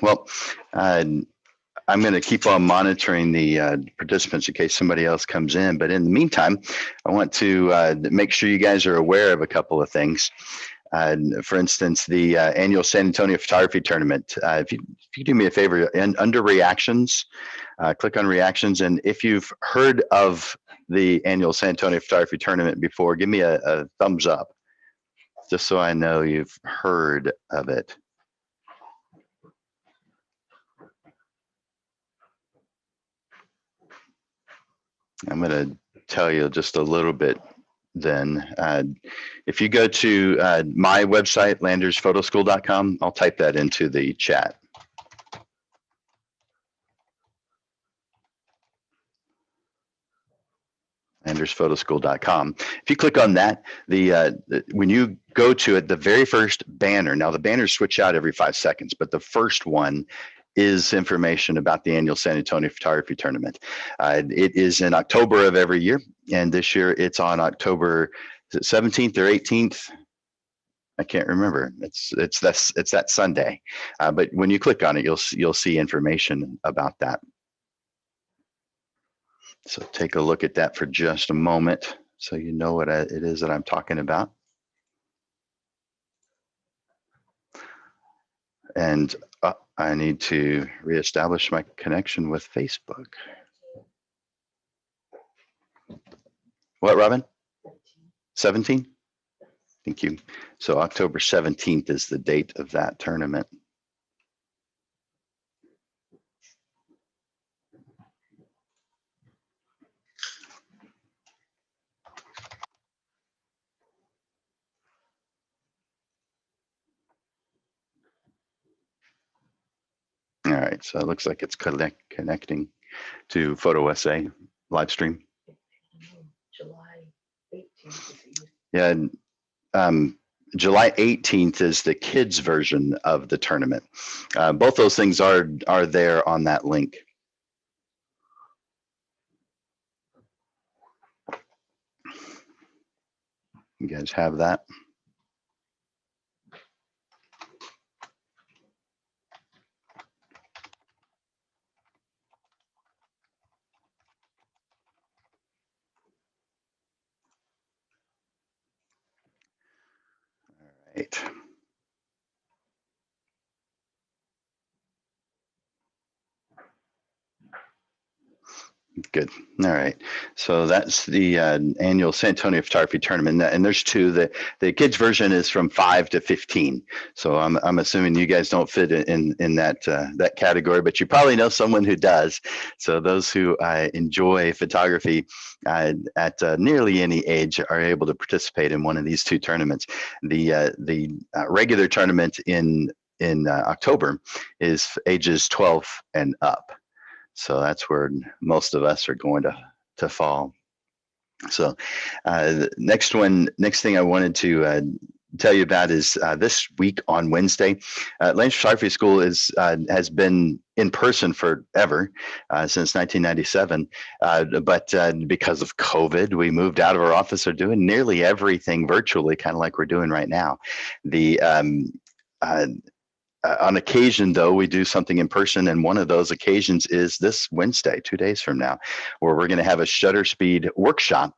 Well, uh, I'm going to keep on monitoring the participants in case somebody else comes in. But in the meantime, I want to make sure you guys are aware of a couple of things. For instance, the annual San Antonio Photography Tournament. If you do me a favor, and under reactions, click on reactions. And if you've heard of the annual San Antonio Photography Tournament before, give me a thumbs up, just so I know you've heard of it. I'm going to tell you just a little bit then. If you go to my website, landersphotoschool.com, I'll type that into the chat. landersphotoschool.com. If you click on that, when you go to it, the very first banner, now the banners switch out every 5 seconds, but the first one is information about the annual San Antonio Photography Tournament. It is in October of every year, and this year it's on October 17th or 18th. I can't remember. It's that Sunday, but when you click on it, you'll see information about that. So take a look at that for just a moment so you know what it is that I'm talking about. And I need to reestablish my connection with Facebook. What, Robin? 17? Thank you. So October 17th is the date of that tournament. All right, so it looks like it's connecting to PhotoSA live stream. July 18th. Yeah, July 18th is the kids version of the tournament. Both those things are there on that link. You guys have that? All right. Good. All right. So that's the annual San Antonio Photography Tournament, and there's two. The kids version is from 5 to 15. So I'm assuming you guys don't fit in that category, but you probably know someone who does. So those who enjoy photography at nearly any age are able to participate in one of these two tournaments. The regular tournament in October is ages 12 and up. So that's where most of us are going to fall. So next thing I wanted to tell you about is this week on Wednesday, Landers Photography School has been in person forever, since 1997. But because of COVID, we moved out of our office. Are doing nearly everything virtually, kind of like we're doing right now. On occasion, though, we do something in person, and one of those occasions is this Wednesday, 2 days from now, where we're going to have a shutter speed workshop.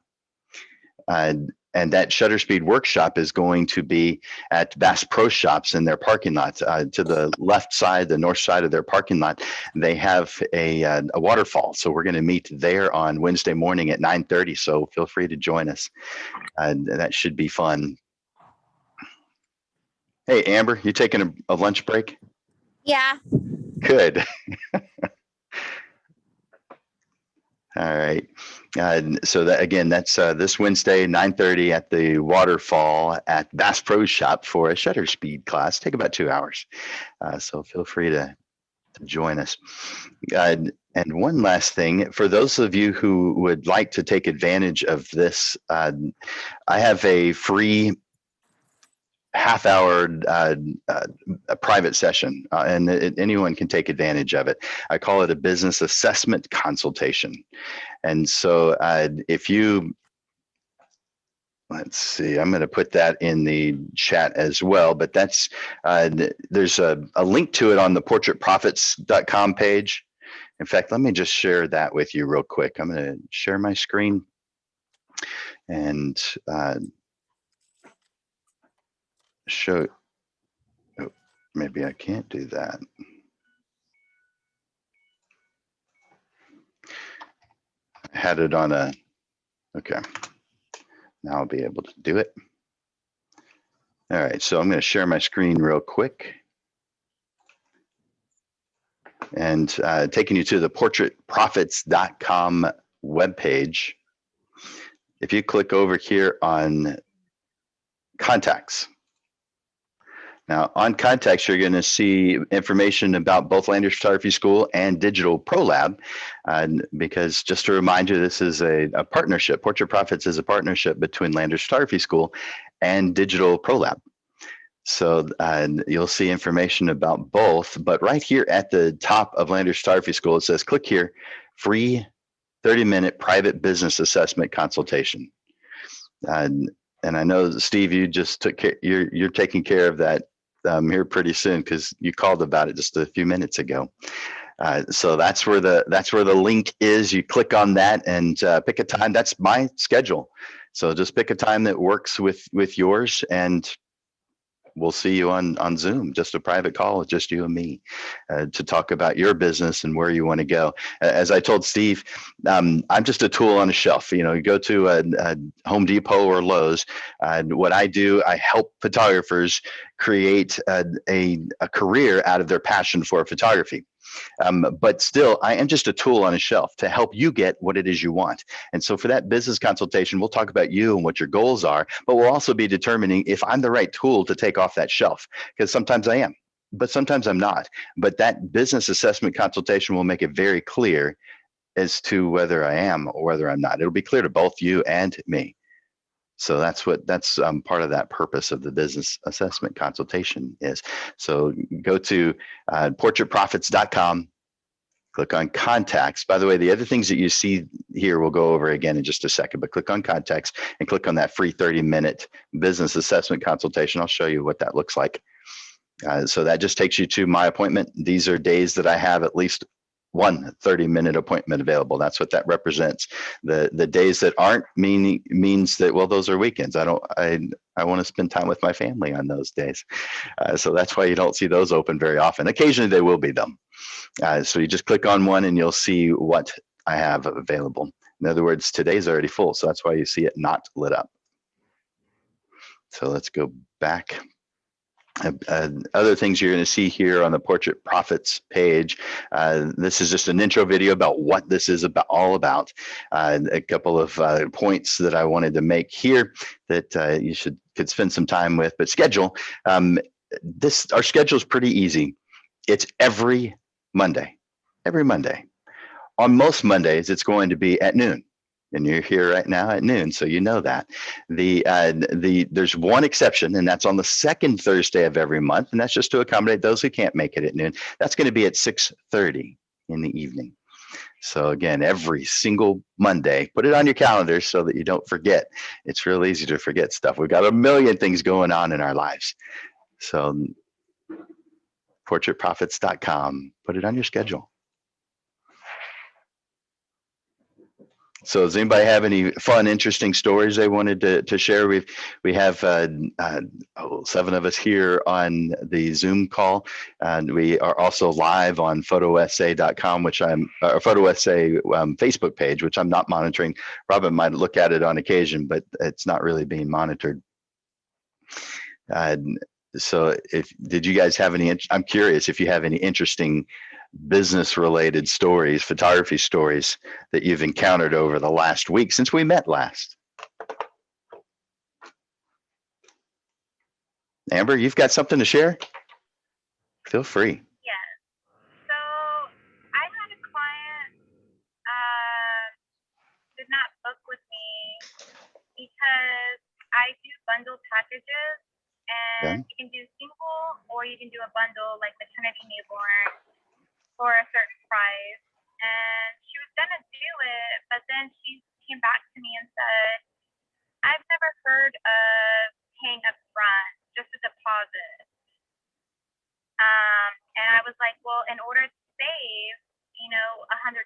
And that shutter speed workshop is going to be at Bass Pro Shops in their parking lot. To the left side, the north side of their parking lot, they have a waterfall. So we're going to meet there on Wednesday morning at 9:30. So feel free to join us. That should be fun. Hey, Amber, you taking a lunch break? Yeah. Good. All right. So that, again, that's this Wednesday, 9:30 at the waterfall at Bass Pro Shop for a shutter speed class. Take about 2 hours. So feel free to join us. And one last thing, for those of you who would like to take advantage of this, I have a free half-hour private session, and anyone can take advantage of it. I call it a business assessment consultation. And so if you let's see, I'm going to put that in the chat as well, but that's, there's a link to it on the portraitprofits.com page. In fact, let me just share that with you real quick. I'm going to share my screen and show, oh, maybe I can't do that. I had it on a, okay. Now I'll be able to do it. All right, so I'm going to share my screen real quick. And taking you to the portraitprofits.com webpage. If you click over here on contacts. Now on contacts, you're going to see information about both Landers Photography School and Digital Pro Lab. Because just to remind you, this is a partnership. Portrait Profits is a partnership between Landers Photography School and Digital Pro Lab. So you'll see information about both, but right here at the top of Landers Photography School, it says, click here, free 30-minute private business assessment consultation. And I know, Steve, you just took care, you're taking care of that here pretty soon because you called about it just a few minutes ago. So that's where the link is. You click on that and pick a time. That's my schedule. So just pick a time that works with yours, and we'll see you on Zoom, just a private call with just you and me to talk about your business and where you want to go. As I told Steve, I'm just a tool on a shelf. You know, you go to a Home Depot or Lowe's. What I do, I help photographers create a career out of their passion for photography. But still, I am just a tool on a shelf to help you get what it is you want. And so for that business consultation, we'll talk about you and what your goals are, but we'll also be determining if I'm the right tool to take off that shelf, because sometimes I am, but sometimes I'm not. But that business assessment consultation will make it very clear as to whether I am or whether I'm not. It'll be clear to both you and me. So that's part of that purpose of the business assessment consultation is. So go to portraitprofits.com, click on contacts. By the way, the other things that you see here we'll go over again in just a second, but click on contacts and click on that free 30-minute business assessment consultation. I'll show you what that looks like. So that just takes you to my appointment. These are days that I have at least one 30-minute appointment available. That's what that represents. The days that aren't means that, well, those are weekends. I want to spend time with my family on those days. So that's why you don't see those open very often. Occasionally they will be them. So you just click on one and you'll see what I have available. In other words, today's already full. So that's why you see it not lit up. So let's go back. Other things you're going to see here on the Portrait Profits page. This is just an intro video about what this is all about. A couple of points that I wanted to make here that you could spend some time with. But schedule. Our schedule is pretty easy. It's every Monday. Every Monday. On most Mondays, it's going to be at noon. And you're here right now at noon, so you know that. There's one exception, and that's on the second Thursday of every month, and that's just to accommodate those who can't make it at noon. That's going to be at 6:30 in the evening. So again, every single Monday, put it on your calendar so that you don't forget. It's real easy to forget stuff. We've got a million things going on in our lives. So portraitprofits.com, put it on your schedule. So does anybody have any fun, interesting stories they wanted to share? We have 7 of us here on the Zoom call, and we are also live on photosa.com, which PhotoSA Facebook page, which I'm not monitoring. Robin might look at it on occasion, but it's not really being monitored. So did you guys have any? I'm curious if you have any interesting business related stories, photography stories that you've encountered over the last week since we met last. Amber, you've got something to share? Feel free. Yeah. So I had a client did not book with me because I do bundle packages, and you can do single or you can do a bundle like maternity newborn for a certain price. And she was gonna do it, but then she came back to me and said, I've never heard of paying up front, just a deposit. And I was like, well, in order to save, $100,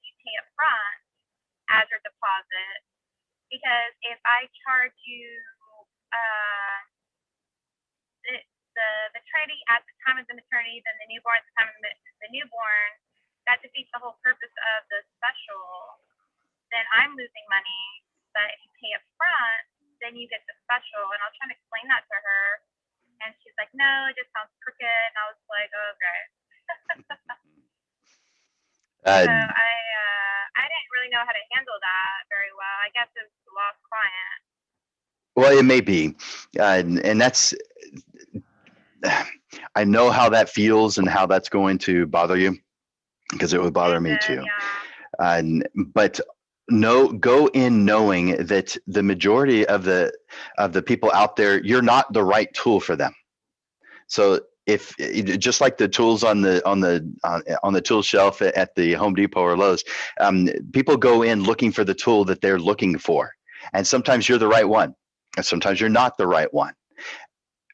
you pay up front as your deposit. Because if I charge you uh, the maternity at the time of the maternity, then the newborn at the time of the newborn, that defeats the whole purpose of the special. Then I'm losing money. But if you pay up front, then you get the special. And I was trying to explain that to her, and she's like, "No, it just sounds crooked." And I was like, "Okay." So Uh, I didn't really know how to handle that very well. I guess it's a lost client. well, it may be, and that's. I know how that feels and how that's going to bother you, because it would bother me too. Yeah. But no, go in knowing that the majority of the people out there, you're not the right tool for them. So if just like the tools on the tool shelf at the Home Depot or Lowe's, people go in looking for the tool that they're looking for, and sometimes you're the right one, and sometimes you're not the right one.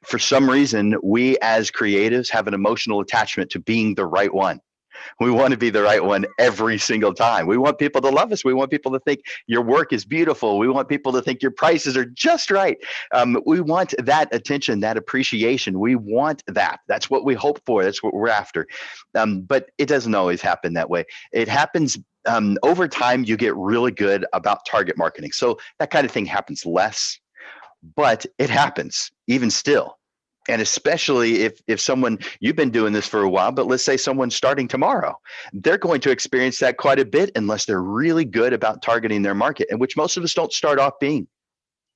For some reason, we as creatives have an emotional attachment to being the right one. We want to be the right one every single time. We want people to love us. We want people to think your work is beautiful. We want people to think your prices are just right. We want that attention, that appreciation. We want that. That's what we hope for. That's what we're after. But it doesn't always happen that way. It happens over time. You get really good about target marketing. So that kind of thing happens less, but it happens even still. And especially if someone, you've been doing this for a while, but let's say someone's starting tomorrow, they're going to experience that quite a bit unless they're really good about targeting their market, and which most of us don't start off being.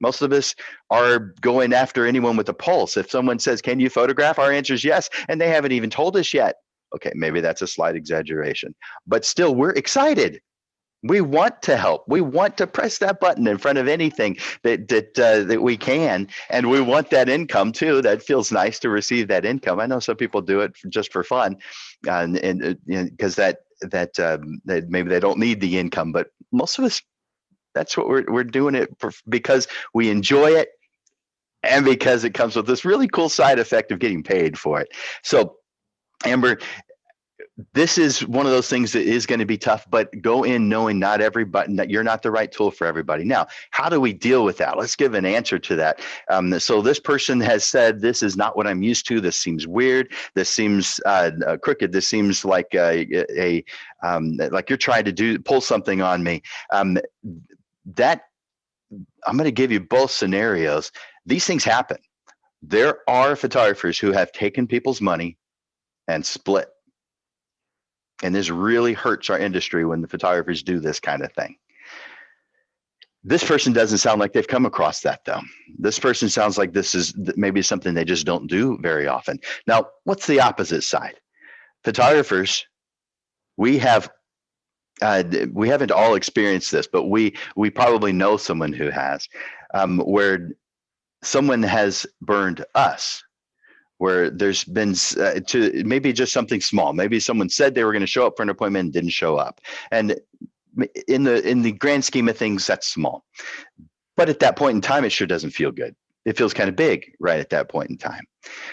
Most of us are going after anyone with a pulse. If someone says, "Can you photograph?" Our answer is yes, and they haven't even told us yet. Okay, maybe that's a slight exaggeration, but still, we're excited. We want to help. We want to press that button in front of anything that we can, and we want that income too. That feels nice to receive that income. I know some people do it just for fun, and because that maybe they don't need the income, but most of us, that's what we're doing it for, because we enjoy it, and because it comes with this really cool side effect of getting paid for it. So, Amber, this is one of those things that is going to be tough, but go in knowing not every button, that you're not the right tool for everybody. Now, how do we deal with that? Let's give an answer to that. So this person has said, "This is not what I'm used to. This seems weird. This seems crooked. This seems like like you're trying to pull something on me." That I'm going to give you both scenarios. These things happen. There are photographers who have taken people's money and split. And this really hurts our industry when the photographers do this kind of thing. This person doesn't sound like they've come across that, though. This person sounds like this is maybe something they just don't do very often. Now, what's the opposite side? Photographers, we haven't all experienced this, but we probably know someone who has, where someone has burned us, where there's been to maybe just something small. Maybe someone said they were going to show up for an appointment and didn't show up. And in the grand scheme of things, that's small. But at that point in time, it sure doesn't feel good. It feels kind of big right at that point in time.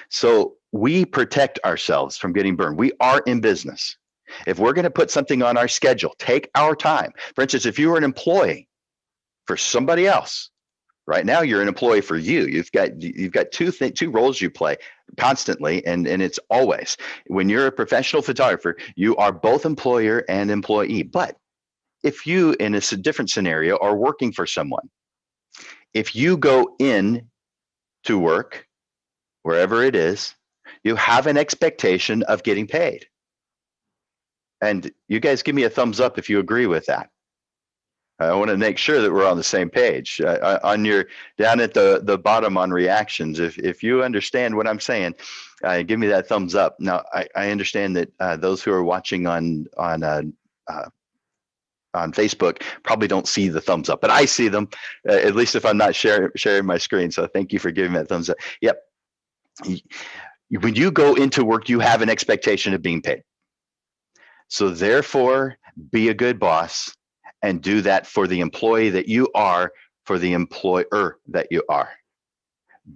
So we protect ourselves from getting burned. We are in business. If we're going to put something on our schedule, take our time. For instance, if you were an employee for somebody else, right now you're an employee for you. You've got two roles you play constantly, and it's always. When you're a professional photographer, you are both employer and employee. But if you, in a different scenario, are working for someone, if you go in to work, wherever it is, you have an expectation of getting paid. And you guys give me a thumbs up if you agree with that. I want to make sure that we're on the same page. On your down at the bottom on reactions, if you understand what I'm saying, give me that thumbs up. Now, I understand that those who are watching on Facebook probably don't see the thumbs up, but I see them, at least if I'm not sharing my screen. So thank you for giving me that thumbs up. Yep. When you go into work, you have an expectation of being paid. So therefore, be a good boss and do that for the employee that you are for the employer that you are.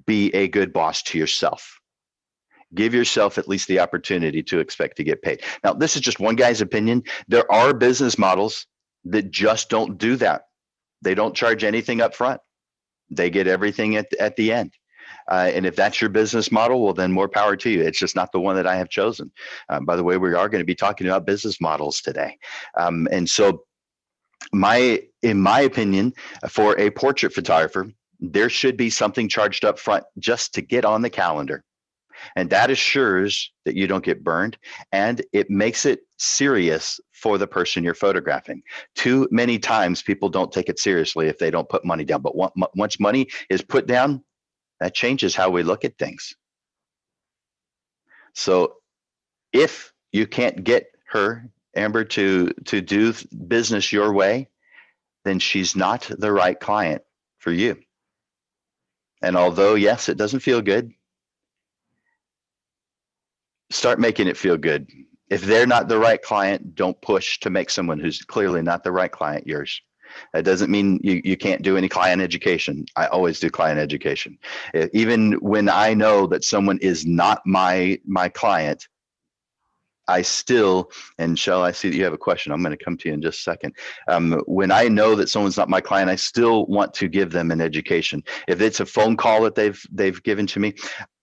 Be a good boss to yourself. Give yourself at least the opportunity to expect to get paid. Now, this is just one guy's opinion. There are business models that just don't do that. They don't charge anything up front. They get everything at the end. And if that's your business model, well, then more power to you. It's just not the one that I have chosen. By the way, we are going to be talking about business models today. And so in my opinion, for a portrait photographer, there should be something charged up front just to get on the calendar. And that assures that you don't get burned, and it makes it serious for the person you're photographing. Too many times people don't take it seriously if they don't put money down. But once money is put down, that changes how we look at things. So if you can't get her, Amber, to do business your way, then she's not the right client for you. And although, yes, it doesn't feel good, start making it feel good. If they're not the right client, don't push to make someone who's clearly not the right client yours. That doesn't mean you can't do any client education. I always do client education. Even when I know that someone is not my client, I still, and Shell, I see that you have a question. I'm going to come to you in just a second. When I know that someone's not my client, I still want to give them an education. If it's a phone call that they've given to me,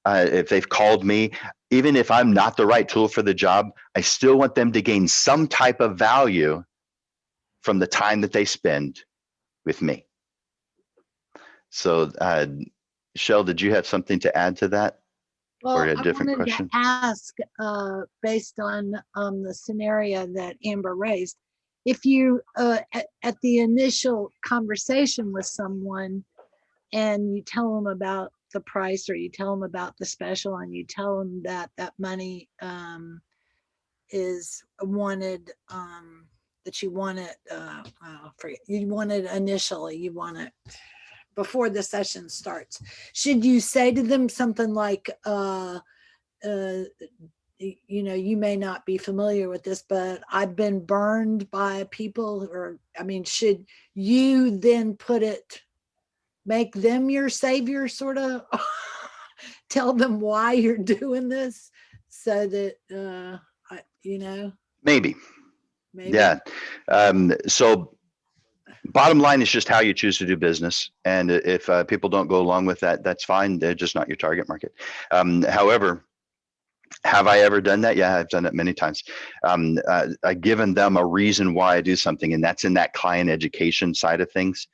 if they've called me, even if I'm not the right tool for the job, I still want them to gain some type of value from the time that they spend with me. So, Shell, did you have something to add to that? Well, Or a I different wanted question? to ask, based on the scenario that Amber raised, if you, at the initial conversation with someone and you tell them about the price, or you tell them about the special, and you tell them that that money is wanted, that you want it, you want it initially, you want it before the session starts. Should you say to them something like, you may not be familiar with this, but I've been burned by people, or, I mean, should you then make them your savior, sort of tell them why you're doing this, so that, Maybe. maybe. Yeah. So bottom line is just how you choose to do business. And if people don't go along with that, that's fine. They're just not your target market. However, have I ever done that? Yeah, I've done it many times. I've given them a reason why I do something, and that's in that client education side of things.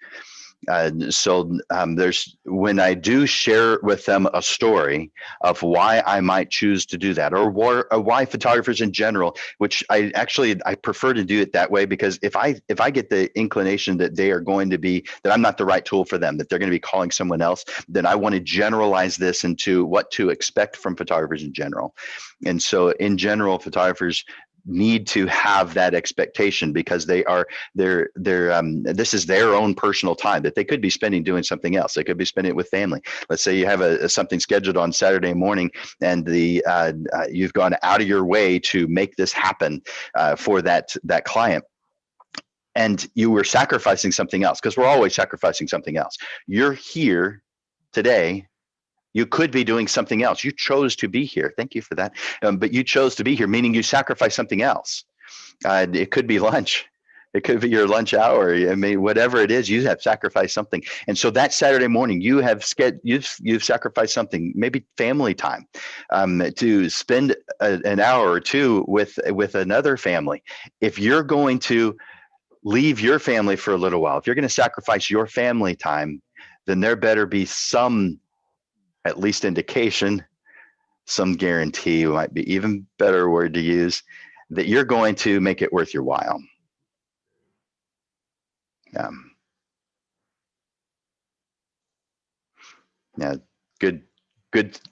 So there's, when I do share with them a story of why I might choose to do that, or why photographers in general, which I prefer to do it that way, because if I get the inclination that they are going to be, that I'm not the right tool for them, that they're going to be calling someone else, then I want to generalize this into what to expect from photographers in general. And so in general, photographers need to have that expectation, because this is their own personal time that they could be spending doing something else. They could be spending it with family. Let's say you have something scheduled on Saturday morning, and you've gone out of your way to make this happen for that client, and you were sacrificing something else, because we're always sacrificing something else. You're here today. You could be doing something else. You chose to be here. Thank you for that. But you chose to be here, meaning you sacrificed something else. It could be lunch. It could be your lunch hour. I mean, whatever it is, you have sacrificed something. And so that Saturday morning, you've sacrificed something, maybe family time, to spend an hour or two with another family. If you're going to leave your family for a little while, if you're going to sacrifice your family time, then there better be some, at least indication, some guarantee, might be even better word to use, that you're going to make it worth your while. Yeah, good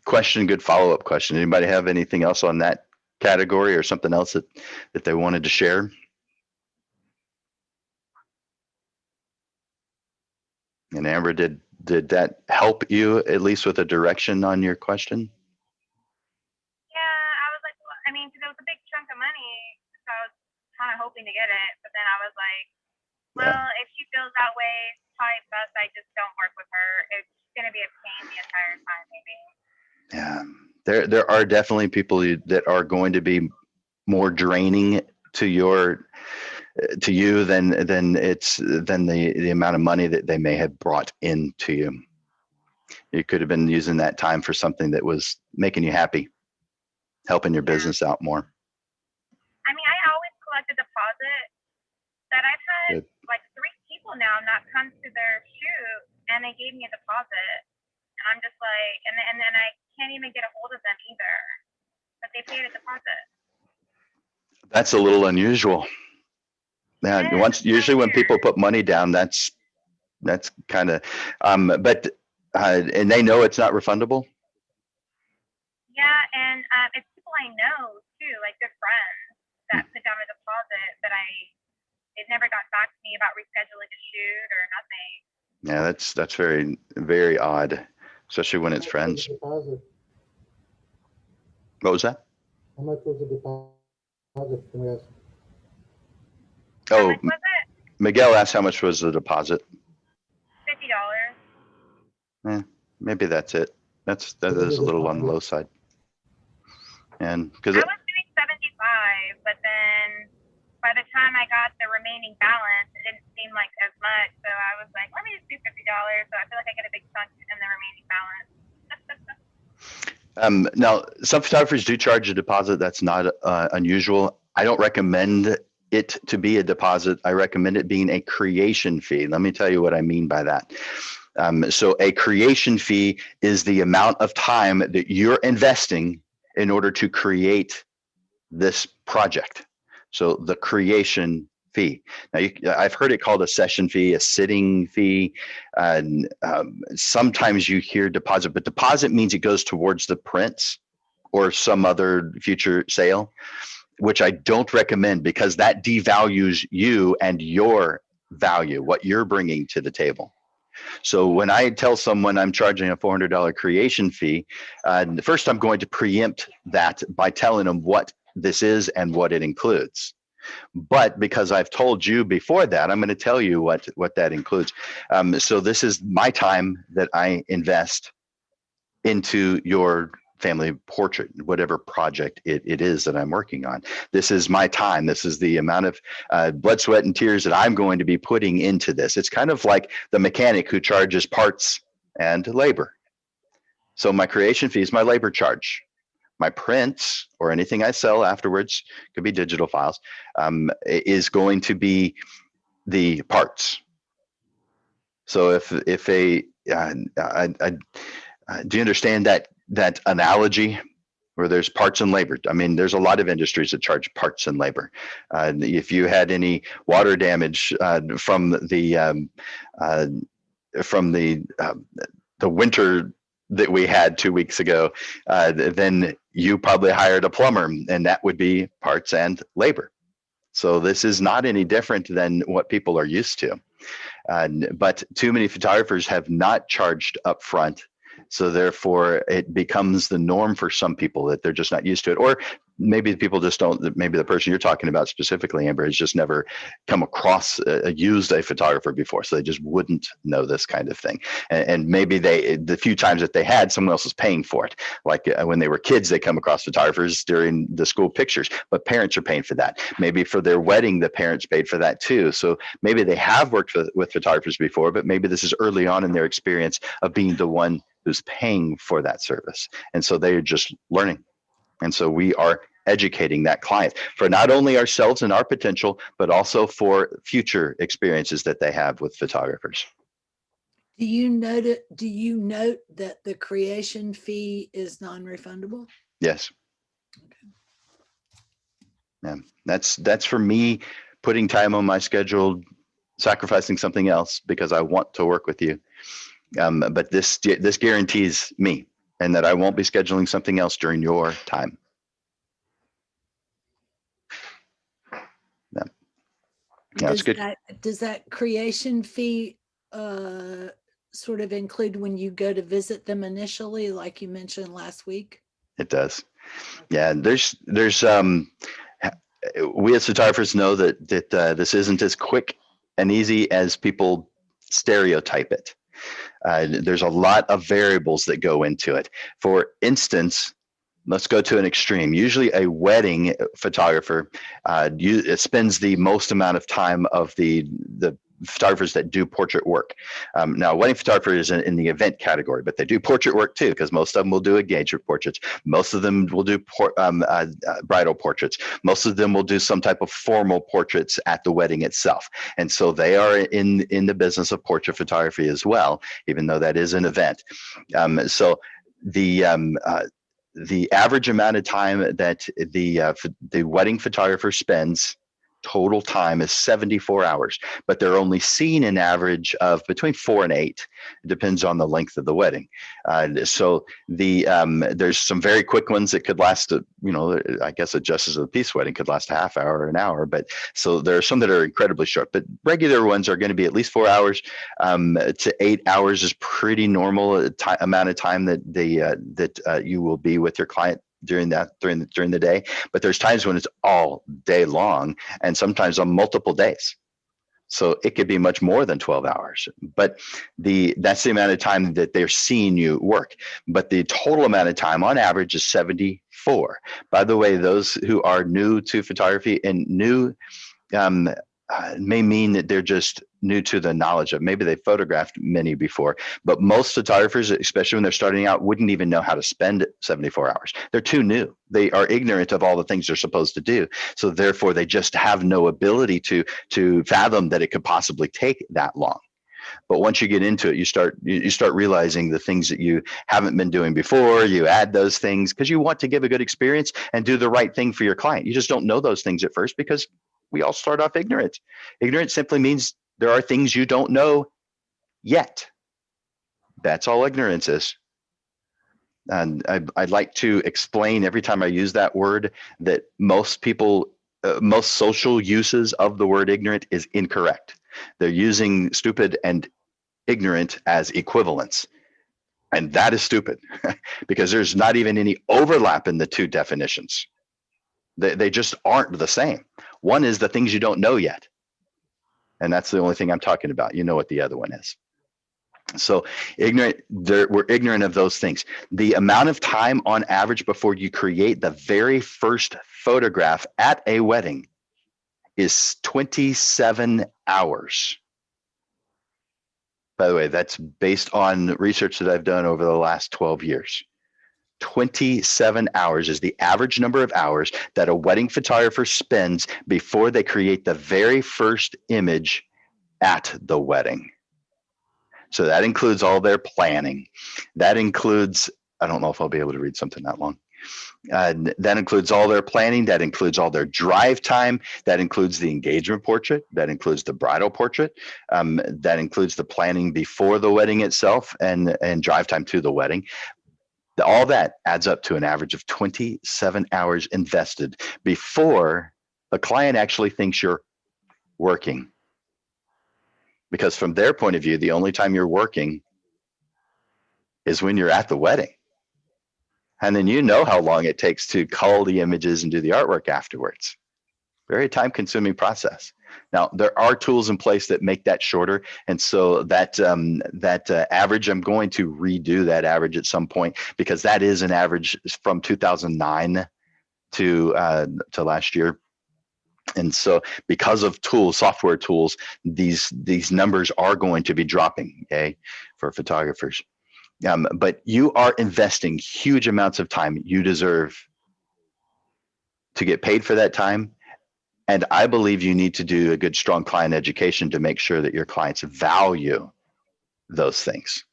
question, good follow-up question. Anybody have anything else on that category, or something else that they wanted to share? And Amber, did that help you at least with a direction on your question? Yeah, I was like, well, I mean, 'cause it was a big chunk of money, so I was kind of hoping to get it. But then I was like, well, if she feels that way probably best I just don't work with her. It's gonna be a pain the entire time, maybe. Yeah, there are definitely people that are going to be more draining to you than the amount of money that they may have brought into you. You could have been using that time for something that was making you happy, helping your business out more. I mean, I always collect a deposit that I've had Good. like 3 people now not come to their shoot and they gave me a deposit. And I'm just like, and then I can't even get a hold of them either, but they paid a deposit. That's a little unusual. Yeah, It is, once it's so usually when weird. people put money down, that's kind of, but and they know it's not refundable. Yeah, and it's people I know too, like good friends that put down a deposit, but they've never got back to me about rescheduling a shoot or nothing. Yeah, that's very, very odd, especially when it's friends. Deposit. What was that? How much was the deposit? Can we ask? How Oh, much was it? Miguel asked how much was the deposit. $50. Maybe that's it. That is a little on the low side. And because I was doing 75, but then by the time I got the remaining balance, it didn't seem like as much. So I was like, let me just do $50. So I feel like I get a big chunk in the remaining balance. now some photographers do charge a deposit. That's not unusual. I don't recommend it to be a deposit. I recommend it being a creation fee. Let me tell you what I mean by that. So a creation fee is the amount of time that you're investing in order to create this project. So the creation fee. Now, I've heard it called a session fee, a sitting fee. And sometimes you hear deposit, but deposit means it goes towards the prints or some other future sale, which I don't recommend because that devalues you and your value, what you're bringing to the table. So when I tell someone I'm charging a $400 creation fee, first I'm going to preempt that by telling them what this is and what it includes. But because I've told you before that, I'm going to tell you what that includes. So this is my time that I invest into your family portrait, whatever project it is that I'm working on. This is my time. This is the amount of blood, sweat, and tears that I'm going to be putting into this. It's kind of like the mechanic who charges parts and labor. So my creation fee is my labor charge. My prints or anything I sell afterwards, could be digital files, is going to be the parts. So if do you understand that analogy where there's parts and labor? I mean, there's a lot of industries that charge parts and labor. If you had any water damage from the winter that we had 2 weeks ago, then you probably hired a plumber, and that would be parts and labor. So this is not any different than what people are used to. But too many photographers have not charged up front. So therefore it becomes the norm for some people that they're just not used to it. Or maybe people just don't, maybe the person you're talking about specifically, Amber, has just never come across, used a photographer before. So they just wouldn't know this kind of thing. And maybe the few times that they had, someone else was paying for it. Like when they were kids, they come across photographers during the school pictures, but parents are paying for that. Maybe for their wedding, the parents paid for that too. So maybe they have worked with photographers before, but maybe this is early on in their experience of being the one who's paying for that service. And so they're just learning. And so we are educating that client for not only ourselves and our potential, but also for future experiences that they have with photographers. Do you note that the creation fee is non-refundable? Yes. Yeah, that's for me putting time on my schedule, sacrificing something else because I want to work with you. But this guarantees me and that I won't be scheduling something else during your time. Yeah, it's good. Does that creation fee sort of include when you go to visit them initially, like you mentioned last week? It does. Yeah, there's we as photographers know that this isn't as quick and easy as people stereotype it. There's a lot of variables that go into it. For instance, let's go to an extreme. Usually a wedding photographer spends the most amount of time of the photographers that do portrait work. Now, wedding photographer is in the event category, but they do portrait work too, because most of them will do engagement portraits. Most of them will do bridal portraits. Most of them will do some type of formal portraits at the wedding itself. And so they are in the business of portrait photography as well, even though that is an event. So the average amount of time that the wedding photographer spends total time is 74 hours, but they're only seeing an average of between 4 and 8. It depends on the length of the wedding. So there's some very quick ones that could last, I guess a justice of the peace wedding could last a half hour or an hour. But so there are some that are incredibly short, but regular ones are going to be at least 4 hours to 8 hours is pretty normal amount of time that you will be with your client during the day. But there's times when it's all day long, and sometimes on multiple days. So it could be much more than 12 hours, but that's the amount of time that they're seeing you work. But the total amount of time on average is 74. By the way, those who are new to photography and new may mean that they're just new to the knowledge of, maybe they photographed many before, but most photographers, especially when they're starting out, wouldn't even know how to spend 74 hours. They're too new. They are ignorant of all the things they're supposed to do. So therefore they just have no ability to fathom that it could possibly take that long. But once you get into it, you start realizing the things that you haven't been doing before. You add those things because you want to give a good experience and do the right thing for your client. You just don't know those things at first because we all start off ignorant. Ignorant simply means there are things you don't know yet. That's all ignorance is. And I'd like to explain every time I use that word that most people, most social uses of the word ignorant is incorrect. They're using stupid and ignorant as equivalents. And that is stupid because there's not even any overlap in the two definitions. They just aren't the same. One is the things you don't know yet. And that's the only thing I'm talking about. You know what the other one is. So we're ignorant of those things. The amount of time on average before you create the very first photograph at a wedding is 27 hours. By the way, that's based on research that I've done over the last 12 years. 27 hours is the average number of hours that a wedding photographer spends before they create the very first image at the wedding. So that includes all their planning. That includes, I don't know if I'll be able to read something that long. That includes all their planning. That includes all their drive time. That includes the engagement portrait. That includes the bridal portrait. That includes the planning before the wedding itself and drive time to the wedding. All that adds up to an average of 27 hours invested before the client actually thinks you're working. Because from their point of view, the only time you're working is when you're at the wedding. And then you know how long it takes to cull the images and do the artwork afterwards. Very time-consuming process. Now, there are tools in place that make that shorter. And so that average, I'm going to redo that average at some point because that is an average from 2009 to last year. And so because of tools, software tools, these numbers are going to be dropping, okay, for photographers. But you are investing huge amounts of time. You deserve to get paid for that time. And I believe you need to do a good, strong client education to make sure that your clients value those things.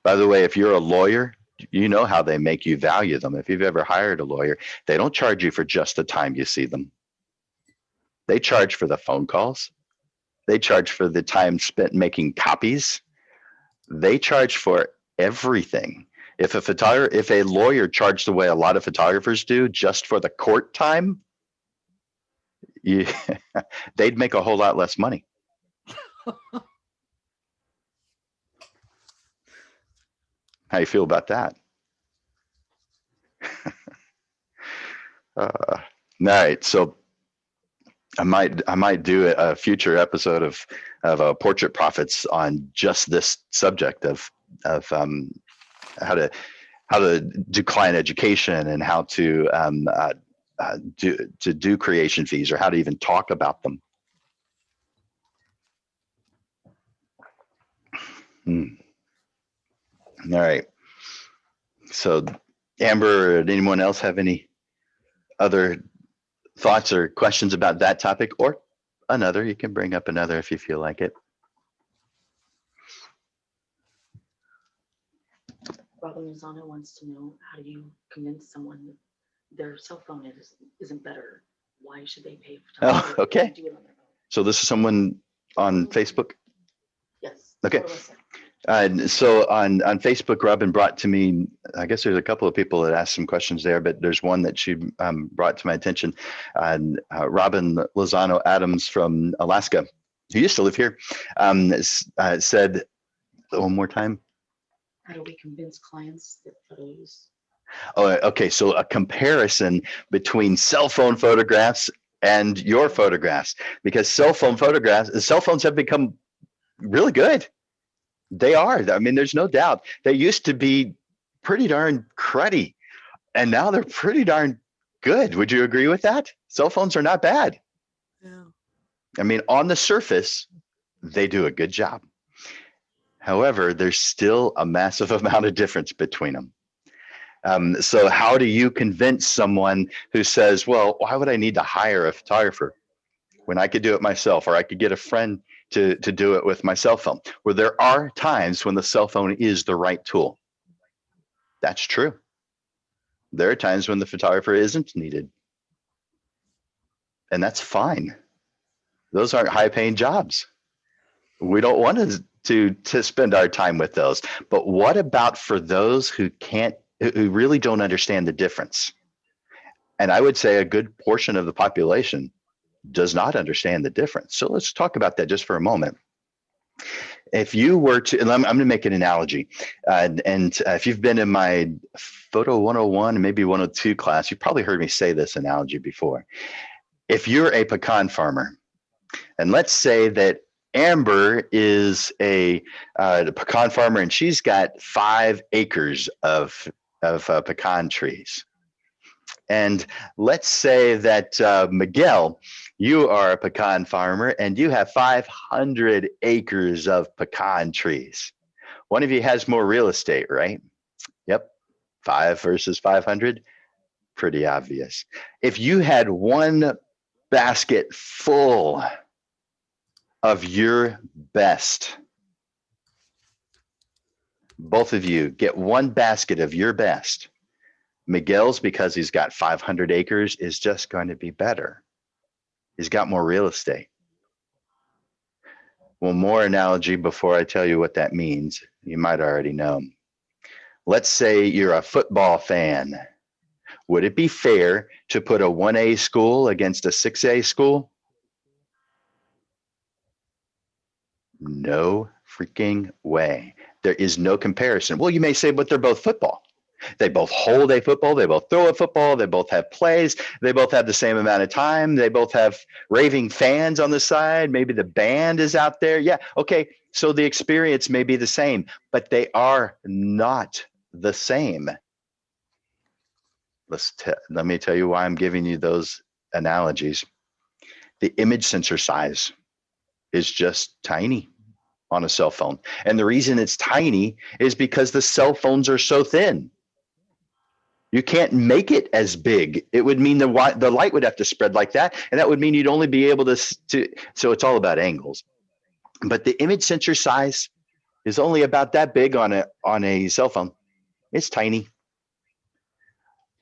By the way, if you're a lawyer, you know how they make you value them. If you've ever hired a lawyer, they don't charge you for just the time you see them. They charge for the phone calls. They charge for the time spent making copies. They charge for everything. If a lawyer charged the way a lot of photographers do just for the court time, they'd make a whole lot less money. How you feel about that? All right, so I might do a future episode of Portrait Profits on just this subject of how to do client education and how to do creation fees or how to even talk about them. All right. So Amber, did anyone else have any other thoughts or questions about that topic or another? You can bring up another if you feel like it. Robin Lozano wants to know, how do you convince someone that their cell phone isn't better? Why should they pay for Oh, television? They okay. can do it on their phone. So this is someone on Facebook. Yes. Okay. Melissa. So on Facebook, Robin brought to me, I guess there's a couple of people that asked some questions there, but there's one that she brought to my attention. Robin Lozano Adams from Alaska, who used to live here, said, one more time. How do we convince clients that photos? Oh, okay. So a comparison between cell phone photographs and your photographs, because cell phones have become really good. They are. I mean, there's no doubt. They used to be pretty darn cruddy, and now they're pretty darn good. Would you agree with that? Cell phones are not bad. Yeah. I mean, on the surface, they do a good job. However, there's still a massive amount of difference between them. So how do you convince someone who says, well, why would I need to hire a photographer when I could do it myself, or I could get a friend to do it with my cell phone? Well, there are times when the cell phone is the right tool. That's true. There are times when the photographer isn't needed. And that's fine. Those aren't high-paying jobs. We don't want to spend our time with those. But what about for those who really don't understand the difference? And I would say a good portion of the population does not understand the difference. So let's talk about that just for a moment. If you were to, and I'm going to make an analogy, and if you've been in my Photo 101 and maybe 102 class, you've probably heard me say this analogy before. If you're a pecan farmer, and let's say that Amber is a pecan farmer and she's got 5 acres of pecan trees. And let's say that Miguel, you are a pecan farmer and you have 500 acres of pecan trees. One of you has more real estate, right? Yep. 5 versus 500. Pretty obvious. If you had one basket full of your best, both of you get one basket of your best. Miguel's, because he's got 500 acres, is just going to be better. He's got more real estate. One more analogy before I tell you what that means. You might already know. Let's say you're a football fan. Would it be fair to put a 1A school against a 6A school? No freaking way. There is no comparison. Well, you may say, but they're both football. They both hold a football. They both throw a football. They both have plays. They both have the same amount of time. They both have raving fans on the side. Maybe the band is out there. Yeah. Okay. So the experience may be the same, but they are not the same. Let me tell you why I'm giving you those analogies. The image sensor size is just tiny on a cell phone. And the reason it's tiny is because the cell phones are so thin. You can't make it as big. It would mean the light would have to spread like that. And that would mean you'd only be able to, so it's all about angles. But the image sensor size is only about that big on a cell phone. It's tiny.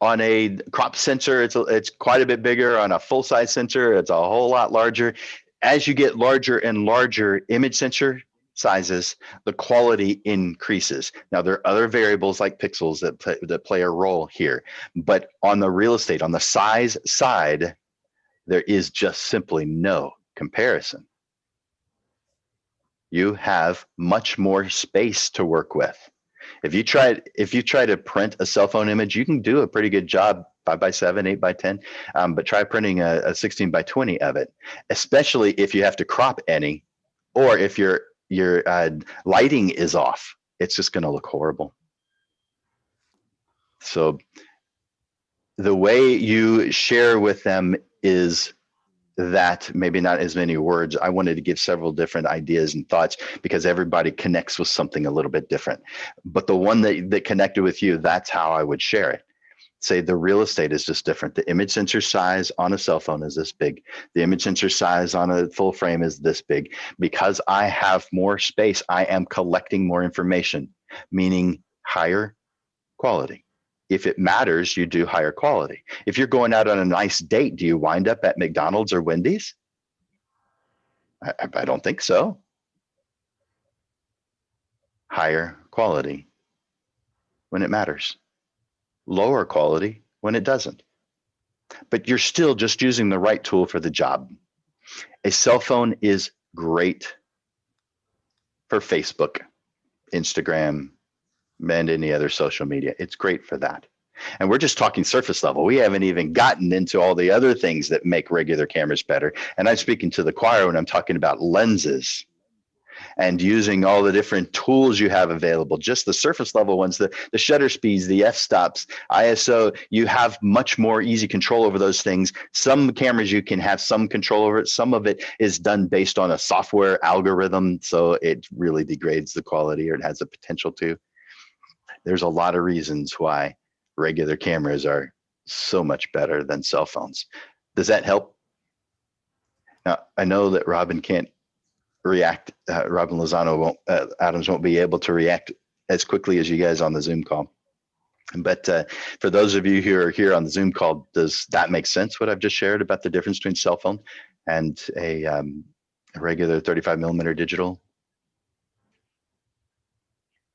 On a crop sensor, it's quite a bit bigger. On a full-size sensor, it's a whole lot larger. As you get larger and larger image sensor sizes, the quality increases. Now, there are other variables like pixels that play a role here, but on the real estate, on the size side, there is just simply no comparison. You have much more space to work with. If you try to print a cell phone image, you can do a pretty good job, 5x7, 8x10, but try printing a 16x20 of it, especially if you have to crop any, or if your lighting is off. It's just going to look horrible. So the way you share with them is that maybe not as many words. I wanted to give several different ideas and thoughts because everybody connects with something a little bit different. But the one that connected with you, that's how I would share it. Say the real estate is just different. The image sensor size on a cell phone is this big. The image sensor size on a full frame is this big. Because I have more space, I am collecting more information, meaning higher quality. If it matters, you do higher quality. If you're going out on a nice date, do you wind up at McDonald's or Wendy's? I don't think so. Higher quality when it matters. Lower quality when it doesn't. But you're still just using the right tool for the job. A cell phone is great for Facebook, Instagram, and any other social media. It's great for that. And we're just talking surface level. We haven't even gotten into all the other things that make regular cameras better. And I'm speaking to the choir when I'm talking about lenses and using all the different tools you have available, just the surface level ones, the shutter speeds, the f-stops, ISO, you have much more easy control over those things. Some cameras you can have some control over it. Some of it is done based on a software algorithm, so it really degrades the quality, or it has the potential to. There's a lot of reasons why regular cameras are so much better than cell phones. Does that help? Now, I know that Robin can't react. Robin Lozano Adams won't be able to react as quickly as you guys on the Zoom call. But for those of you who are here on the Zoom call, does that make sense, what I've just shared about the difference between cell phone and a regular 35mm digital?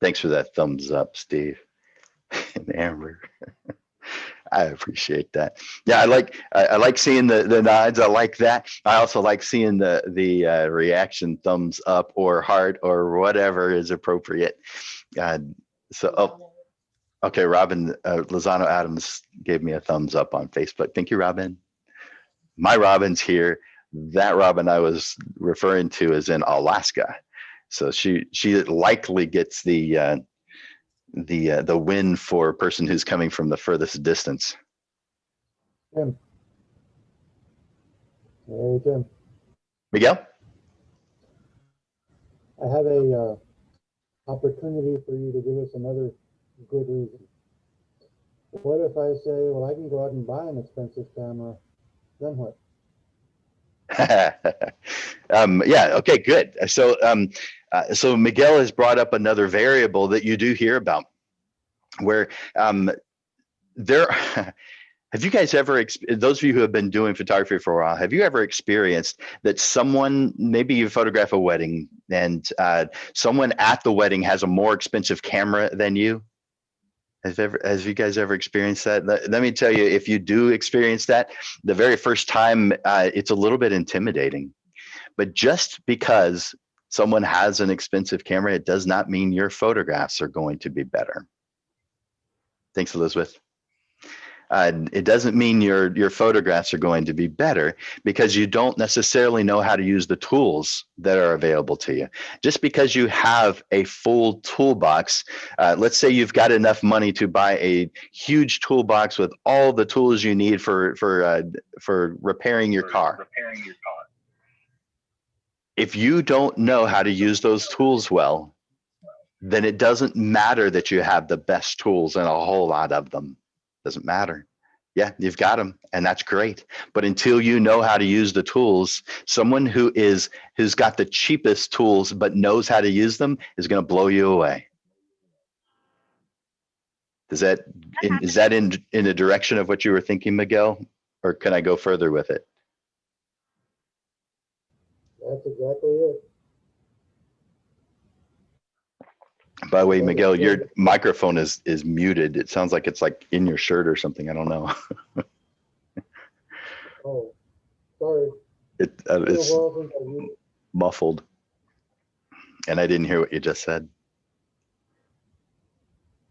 Thanks for that thumbs up, Steve and Amber. I appreciate that. Yeah, I like seeing the nods. I like that. I also like seeing the reaction, thumbs up or heart or whatever is appropriate. Okay, Robin Lozano Adams gave me a thumbs up on Facebook. Thank you, Robin. My Robin's here. That Robin I was referring to is in Alaska, so she likely gets the win for a person who's coming from the furthest distance. Tim. Hey, Tim. Miguel? I have a opportunity for you to give us another good reason. What if I say, well, I can go out and buy an expensive camera, then what? Yeah, okay, good. So Miguel has brought up another variable that you do hear about, where there have you guys ever, those of you who have been doing photography for a while, have you ever experienced that someone, maybe you photograph a wedding and someone at the wedding has a more expensive camera than you? Have you guys ever experienced that? Let me tell you, if you do experience that, the very first time, it's a little bit intimidating. But just because someone has an expensive camera, it does not mean your photographs are going to be better. Thanks, Elizabeth. It doesn't mean your photographs are going to be better because you don't necessarily know how to use the tools that are available to you. Just because you have a full toolbox, let's say you've got enough money to buy a huge toolbox with all the tools you need for repairing your car. If you don't know how to use those tools well, then it doesn't matter that you have the best tools and a whole lot of them. Doesn't matter. Yeah, you've got them, and that's great. But until you know how to use the tools, someone who's got the cheapest tools but knows how to use them is going to blow you away. Is that in the direction of what you were thinking, Miguel, or can I go further with it? That's exactly it. By the way, Miguel, your microphone is muted. It sounds like it's like in your shirt or something. I don't know. Oh, sorry. It's muffled, and I didn't hear what you just said.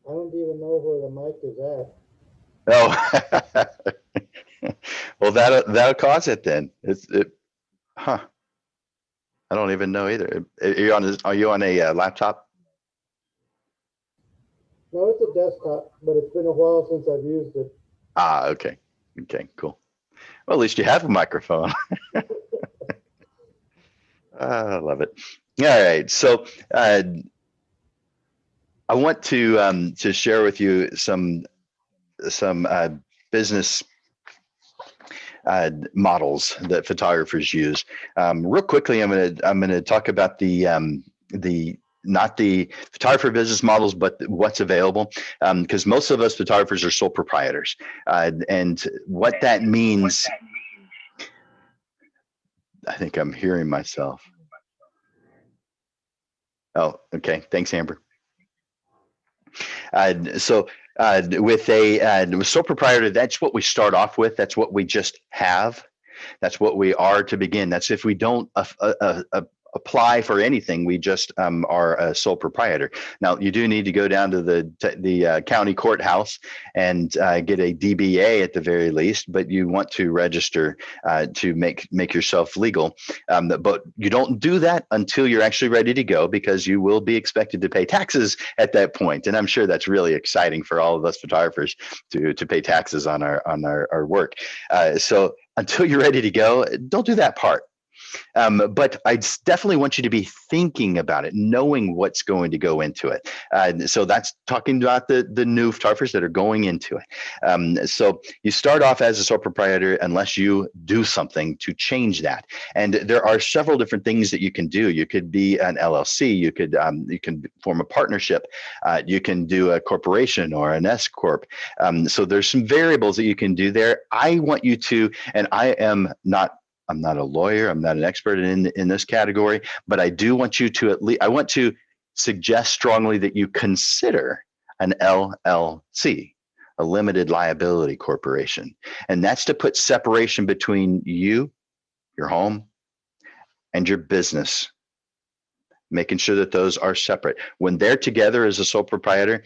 I don't even know where the mic is at. Oh, well, that'll cause it then. Huh? I don't even know either. Are you on a laptop? No, it's a desktop, but it's been a while since I've used it. Ah, okay. Okay, cool. Well, at least you have a microphone. I love it. All right. So I want to share with you some business models that photographers use. Real quickly, I'm gonna talk about the not the photographer business models, but what's available, because most of us photographers are sole proprietors, and what that means. I think I'm hearing myself. Oh, okay. Thanks, Amber. So with a sole proprietor, that's what we start off with. That's what we just have. That's what we are to begin. That's if we don't apply for anything, we just are a sole proprietor. Now, you do need to go down to the county courthouse and get a DBA at the very least, but you want to register to make yourself legal. But you don't do that until you're actually ready to go, because you will be expected to pay taxes at that point. And I'm sure that's really exciting for all of us photographers to pay taxes on our work. So until you're ready to go, don't do that part. But I definitely want you to be thinking about it, knowing what's going to go into it. So that's talking about the new photographers that are going into it. So you start off as a sole proprietor unless you do something to change that. And there are several different things that you can do. You could be an LLC. You can form a partnership. You can do a corporation or an S corp. So there's some variables that you can do there. I want you to, and I'm not a lawyer. I'm not an expert in this category, but I do want you to I want to suggest strongly that you consider an LLC, a limited liability corporation. And that's to put separation between you, your home, and your business, making sure that those are separate. When they're together as a sole proprietor,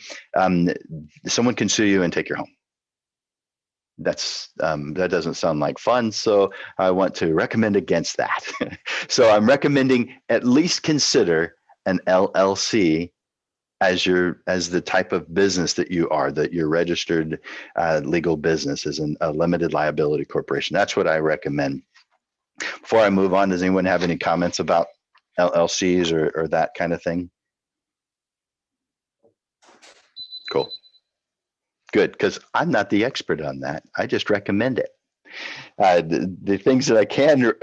someone can sue you and take your home. That doesn't sound like fun, so I want to recommend against that. So I'm recommending at least consider an LLC as the type of business that you are, that your registered legal business is a limited liability corporation. That's what I recommend. Before I move on, does anyone have any comments about LLCs or that kind of thing? Cool. Good, because I'm not the expert on that. I just recommend it. The things that I can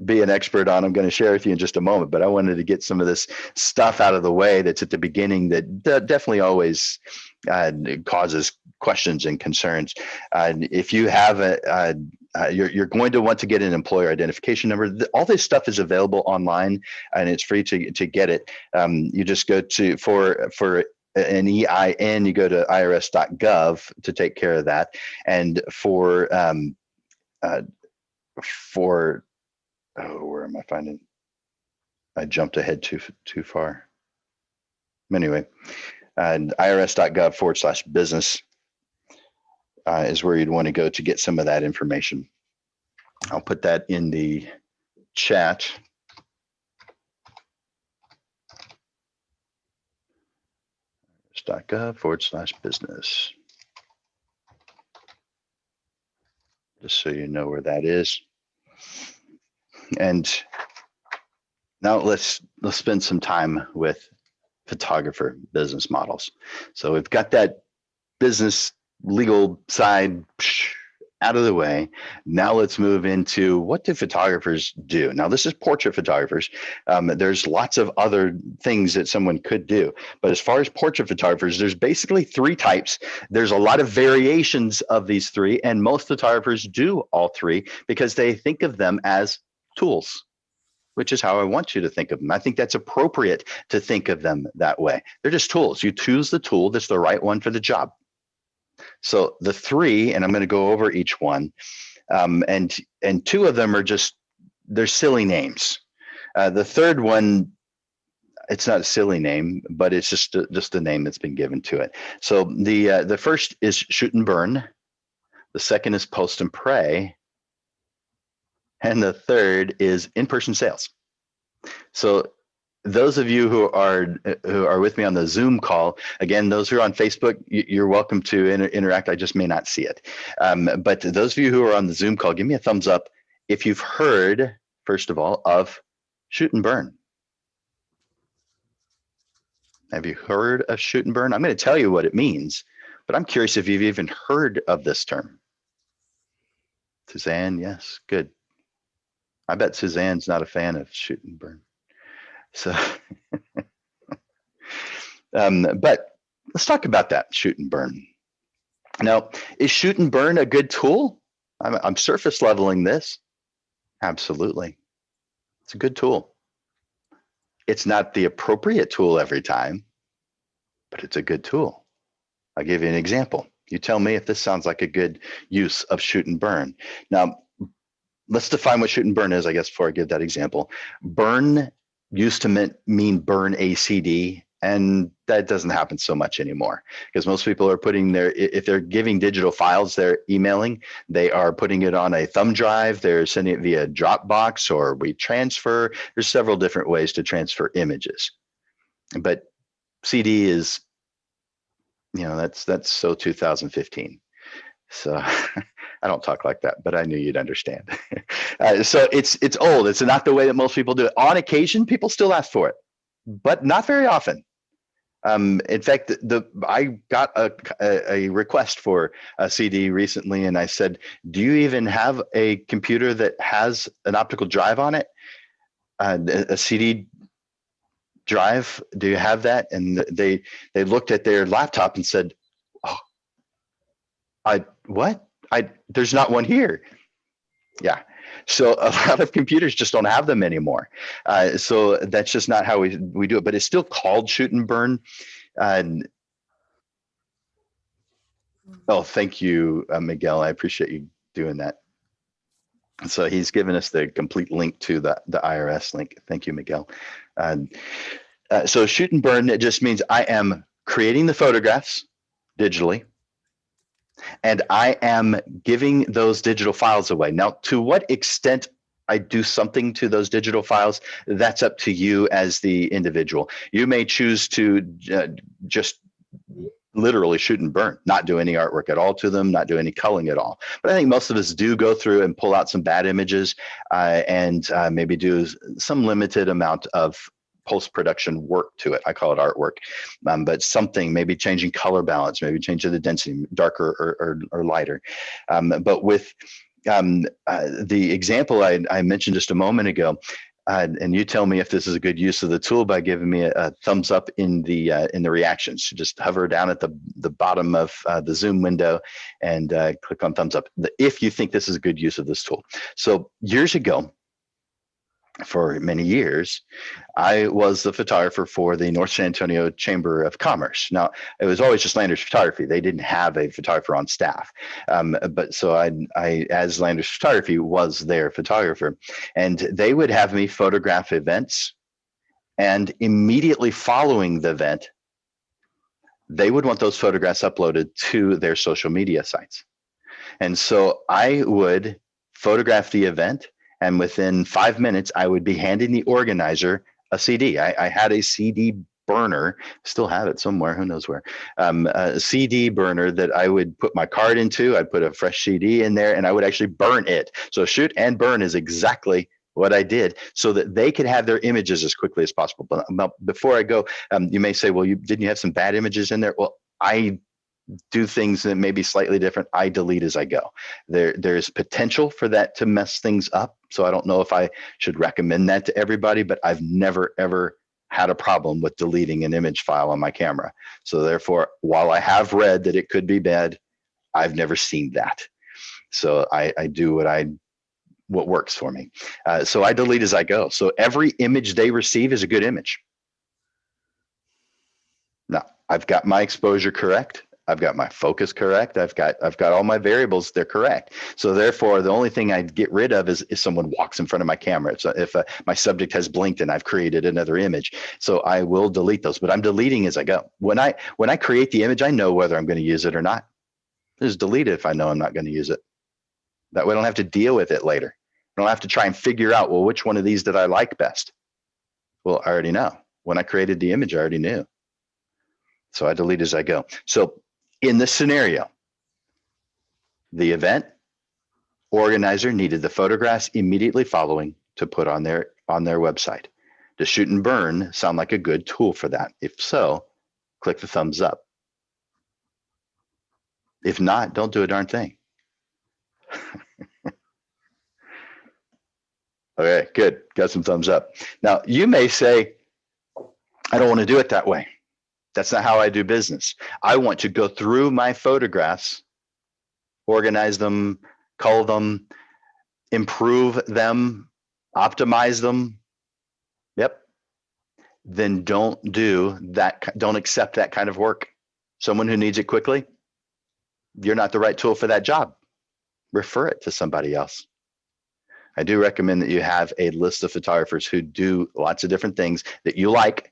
be an expert on, I'm going to share with you in just a moment, but I wanted to get some of this stuff out of the way that's at the beginning that definitely always causes questions and concerns. If you have you're going to want to get an employer identification number. All this stuff is available online, and it's free to get it. You just go to for an EIN, you go to irs.gov to take care of that. And for where am I finding? I jumped ahead too far. Anyway, irs.gov/business is where you'd want to go to get some of that information. I'll put that in the chat. .gov/business. Just so you know where that is. And now let's spend some time with photographer business models. So we've got that business legal side out of the way. Now let's move into, what do photographers do? Now this is portrait photographers. There's lots of other things that someone could do, but as far as portrait photographers, there's basically three types. There's a lot of variations of these three, and most photographers do all three because they think of them as tools, which is how I want you to think of them. I think that's appropriate to think of them that way. They're just tools. You choose the tool that's the right one for the job. So the three, and I'm going to go over each one, and two of them are just, they're silly names. The third one, it's not a silly name, but it's just a name that's been given to it. So the first is shoot and burn. The second is post and pray. And the third is in-person sales. So those of you who are with me on the Zoom call, again, those who are on Facebook, you're welcome to interact. I just may not see it. But those of you who are on the Zoom call, give me a thumbs up if you've heard, first of all, of shoot and burn. Have you heard of shoot and burn? I'm going to tell you what it means, but I'm curious if you've even heard of this term. Suzanne, yes, good. I bet Suzanne's not a fan of shoot and burn. So, but let's talk about that, shoot and burn. Now, is shoot and burn a good tool? I'm surface leveling this. Absolutely. It's a good tool. It's not the appropriate tool every time, but it's a good tool. I'll give you an example. You tell me if this sounds like a good use of shoot and burn. Now, let's define what shoot and burn is, I guess, before I give that example. Burn used to mean burn a CD, and that doesn't happen so much anymore because most people are putting if they're giving digital files, they're emailing, they are putting it on a thumb drive, they're sending it via Dropbox or WeTransfer. There's several different ways to transfer images. But CD is, that's so 2015. So I don't talk like that, but I knew you'd understand. So it's old. It's not the way that most people do it. On occasion, people still ask for it, but not very often. In fact, I got a request for a CD recently, and I said, "Do you even have a computer that has an optical drive on it? A CD drive? Do you have that?" And they looked at their laptop and said, "Oh, what? There's not one here." Yeah. So a lot of computers just don't have them anymore. So that's just not how we do it, but it's still called shoot and burn. Oh, thank you, Miguel. I appreciate you doing that. So he's given us the complete link to the IRS link. Thank you, Miguel. So shoot and burn, it just means I am creating the photographs digitally, and I am giving those digital files away. Now, to what extent I do something to those digital files, that's up to you as the individual. You may choose to just literally shoot and burn, not do any artwork at all to them, not do any culling at all. But I think most of us do go through and pull out some bad images and maybe do some limited amount of post-production work to it. I call it artwork, but something, maybe changing color balance, maybe changing the density, darker or lighter. But with the example I mentioned just a moment ago, and you tell me if this is a good use of the tool by giving me a thumbs up in the reactions. Just hover down at the bottom of the Zoom window and click on thumbs up if you think this is a good use of this tool. So years ago, for many years, I was the photographer for the North San Antonio Chamber of Commerce. Now, it was always just Landers Photography. They didn't have a photographer on staff. But so I, as Landers Photography, was their photographer. And they would have me photograph events. And immediately following the event, they would want those photographs uploaded to their social media sites. And so I would photograph the event, and within 5 minutes, I would be handing the organizer a CD. I had a CD burner, still have it somewhere, who knows where, a CD burner that I would put my card into. I'd put a fresh CD in there, and I would actually burn it. So shoot and burn is exactly what I did so that they could have their images as quickly as possible. But before I go, you may say, well, didn't you have some bad images in there? Well, I do things that may be slightly different. I delete as I go. There's potential for that to mess things up. So I don't know if I should recommend that to everybody, but I've never, ever had a problem with deleting an image file on my camera. So therefore, while I have read that it could be bad, I've never seen that. So I do what works for me. So I delete as I go. So every image they receive is a good image. Now, I've got my exposure correct. I've got my focus correct. I've got all my variables. They're correct. So therefore, the only thing I'd get rid of is if someone walks in front of my camera. So if my subject has blinked and I've created another image. So I will delete those, but I'm deleting as I go. When I create the image, I know whether I'm going to use it or not. Just delete it if I know I'm not going to use it. That way I don't have to deal with it later. I don't have to try and figure out, well, which one of these did I like best? Well, I already know. When I created the image, I already knew. So I delete as I go. So in this scenario, the event organizer needed the photographs immediately following to put on their website. Does Shoot and Burn sound like a good tool for that? If so, click the thumbs up. If not, don't do a darn thing. Okay, good. Got some thumbs up. Now, you may say, I don't want to do it that way. That's not how I do business. I want to go through my photographs, organize them, cull them, improve them, optimize them. Yep. Then don't do that. Don't accept that kind of work. Someone who needs it quickly, you're not the right tool for that job. Refer it to somebody else. I do recommend that you have a list of photographers who do lots of different things that you like.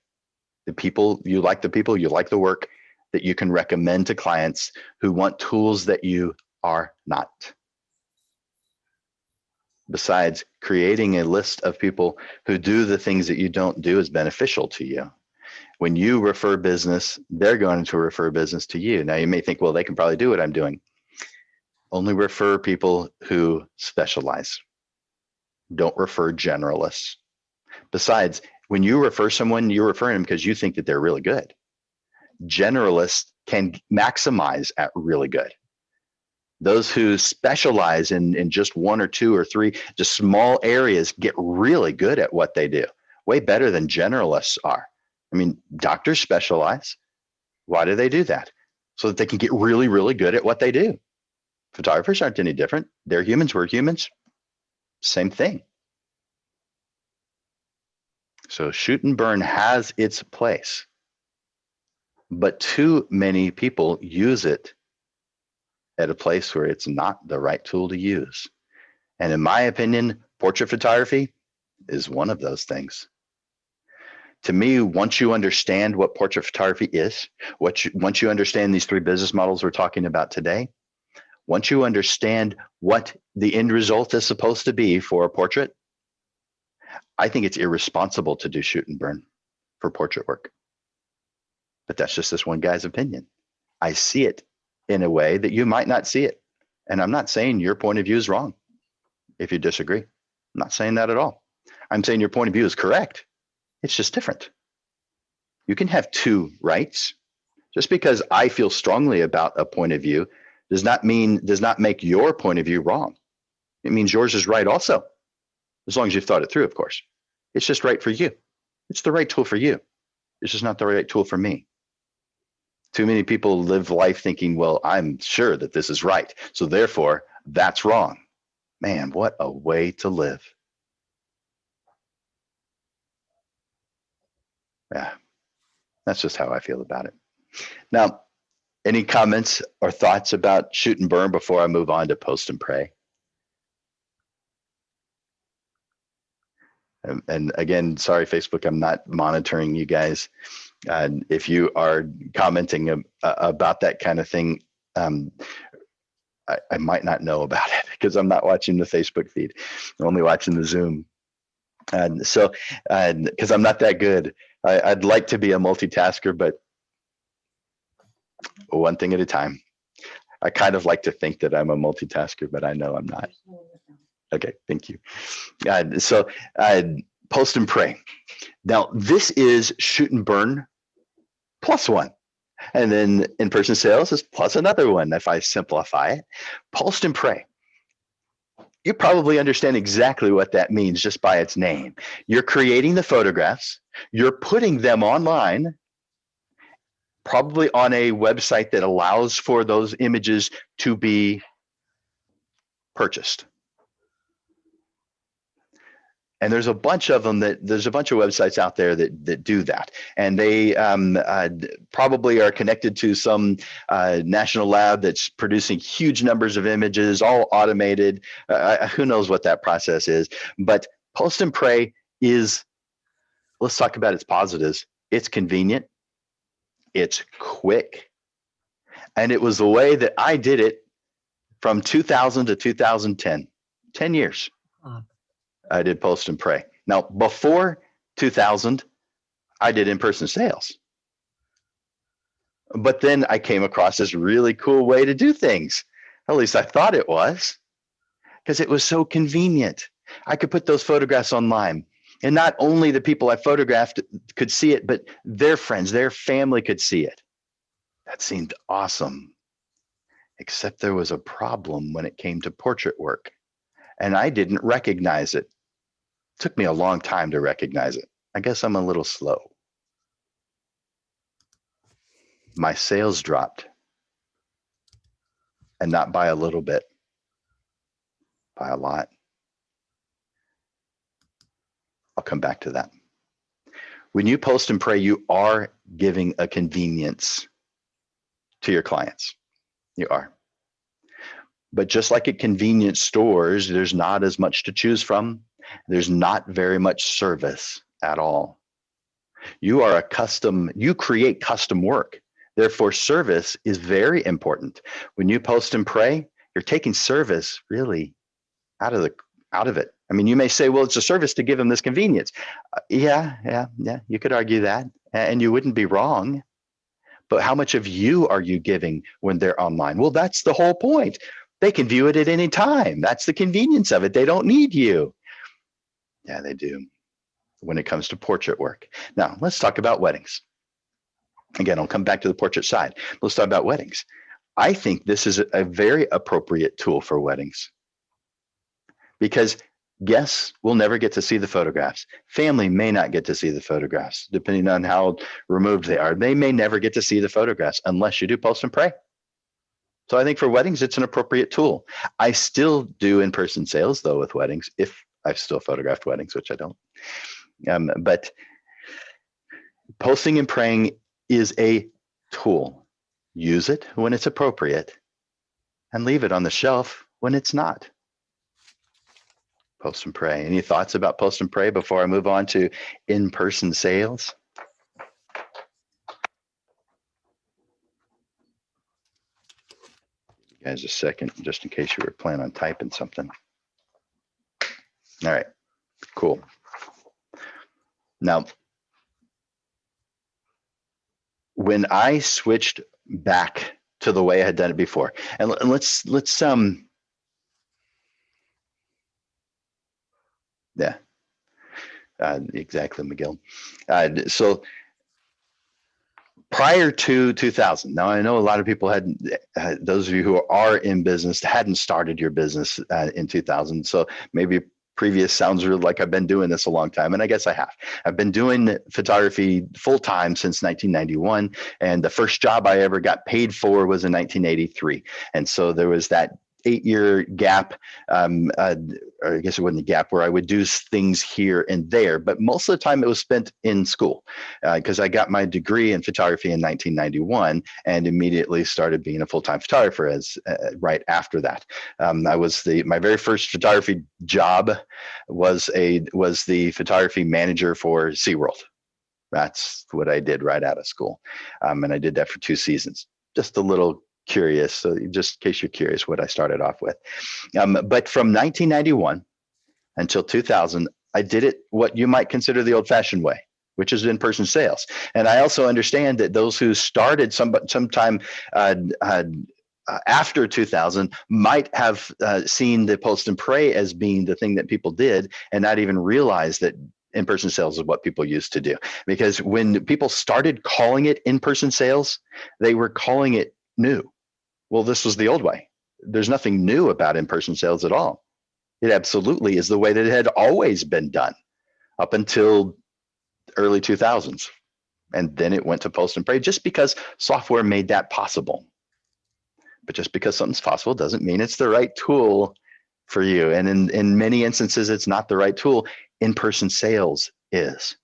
You like the work that you can recommend to clients who want tools that you are not. Besides, creating a list of people who do the things that you don't do is beneficial to you. When you refer business, they're going to refer business to you. Now you may think, well, they can probably do what I'm doing. Only refer people who specialize. Don't refer generalists. Besides, when you refer someone, you're referring them because you think that they're really good. Generalists can maximize at really good. Those who specialize in just one or two or three, just small areas, get really good at what they do, way better than generalists are. I mean, doctors specialize. Why do they do that? So that they can get really, really good at what they do. Photographers aren't any different. They're humans, we're humans. Same thing. So Shoot and Burn has its place, but too many people use it at a place where it's not the right tool to use. And in my opinion, portrait photography is one of those things. To me, once you understand what portrait photography is, once you understand these three business models we're talking about today, once you understand what the end result is supposed to be for a portrait, I think it's irresponsible to do Shoot and Burn for portrait work. But that's just this one guy's opinion. I see it in a way that you might not see it. And I'm not saying your point of view is wrong if you disagree. I'm not saying that at all. I'm saying your point of view is correct. It's just different. You can have two rights. Just because I feel strongly about a point of view does not make your point of view wrong. It means yours is right also, as long as you've thought it through, of course. It's just right for you. It's the right tool for you. It's just not the right tool for me. Too many people live life thinking, well, I'm sure that this is right, so therefore that's wrong. Man, what a way to live. Yeah, that's just how I feel about it. Now, any comments or thoughts about Shoot and Burn before I move on to Post and Pray? And again, sorry, Facebook, I'm not monitoring you guys. And if you are commenting about that kind of thing, I might not know about it because I'm not watching the Facebook feed. I'm only watching the Zoom. And so, because I'm not that good, I'd like to be a multitasker, but one thing at a time. I kind of like to think that I'm a multitasker, but I know I'm not. Okay, thank you. So Post and Pray. Now, this is Shoot and Burn plus one. And then in-person sales is plus another one if I simplify it. Post and Pray. You probably understand exactly what that means just by its name. You're creating the photographs. You're putting them online, probably on a website that allows for those images to be purchased. And there's a bunch of them there's a bunch of websites out there that do that. And they probably are connected to some national lab that's producing huge numbers of images, all automated. Who knows what that process is? But Post and Pray is, let's talk about its positives. It's convenient. It's quick. And it was the way that I did it from 2000 to 2010, 10 years. I did Post and Pray. Now, before 2000, I did in-person sales. But then I came across this really cool way to do things. At least I thought it was, because it was so convenient. I could put those photographs online. And not only the people I photographed could see it, but their friends, their family could see it. That seemed awesome. Except there was a problem when it came to portrait work. And I didn't recognize it. Took me a long time to recognize it. I guess I'm a little slow. My sales dropped. And not by a little bit, by a lot. I'll come back to that. When you Post and Pray, you are giving a convenience to your clients. You are. But just like at convenience stores, there's not as much to choose from. There's not very much service at all. You create custom work. Therefore, service is very important. When you Post and Pray, you're taking service really out of it. I mean, you may say, well, it's a service to give them this convenience. Yeah. You could argue that, and you wouldn't be wrong. But how much of you are you giving when they're online? Well, that's the whole point. They can view it at any time. That's the convenience of it. They don't need you. Yeah, they do when it comes to portrait work. Now, let's talk about weddings. Again, I'll come back to the portrait side. Let's talk about weddings. I think this is a very appropriate tool for weddings because guests will never get to see the photographs. Family may not get to see the photographs, depending on how removed they are. They may never get to see the photographs unless you do Post and Pray. So I think for weddings, it's an appropriate tool. I still do in-person sales, though, with weddings, if I've still photographed weddings, which I don't. But posting and praying is a tool. Use it when it's appropriate and leave it on the shelf when it's not. Post and Pray. Any thoughts about Post and Pray before I move on to in-person sales? You guys a second, just in case you were planning on typing something. All right, cool. Now, when I switched back to the way I had done it before, and let's yeah, exactly, Miguel. So prior to 2000, now I know a lot of people those of you who are in business hadn't started your business in 2000. So maybe previous sounds really like I've been doing this a long time, and I guess I have. I've been doing photography full time since 1991, and the first job I ever got paid for was in 1983. And so there was that 8-year gap, or I guess it wasn't a gap, where I would do things here and there, but most of the time it was spent in school because I got my degree in photography in 1991 and immediately started being a full-time photographer right after that. My very first photography job was the photography manager for SeaWorld. That's what I did right out of school. And I did that for 2 seasons. Just a little curious, so just in case you're curious what I started off with. But from 1991 until 2000, I did it what you might consider the old-fashioned way, which is in-person sales. And I also understand that those who started sometime after 2000 might have seen the Post and Pray as being the thing that people did and not even realize that in-person sales is what people used to do. Because when people started calling it in-person sales, they were calling it new. Well, this was the old way. There's nothing new about in-person sales at all. It absolutely is the way that it had always been done up until early 2000s. And then it went to Post and Pray just because software made that possible. But just because something's possible doesn't mean it's the right tool for you. And in many instances, it's not the right tool in-person sales is.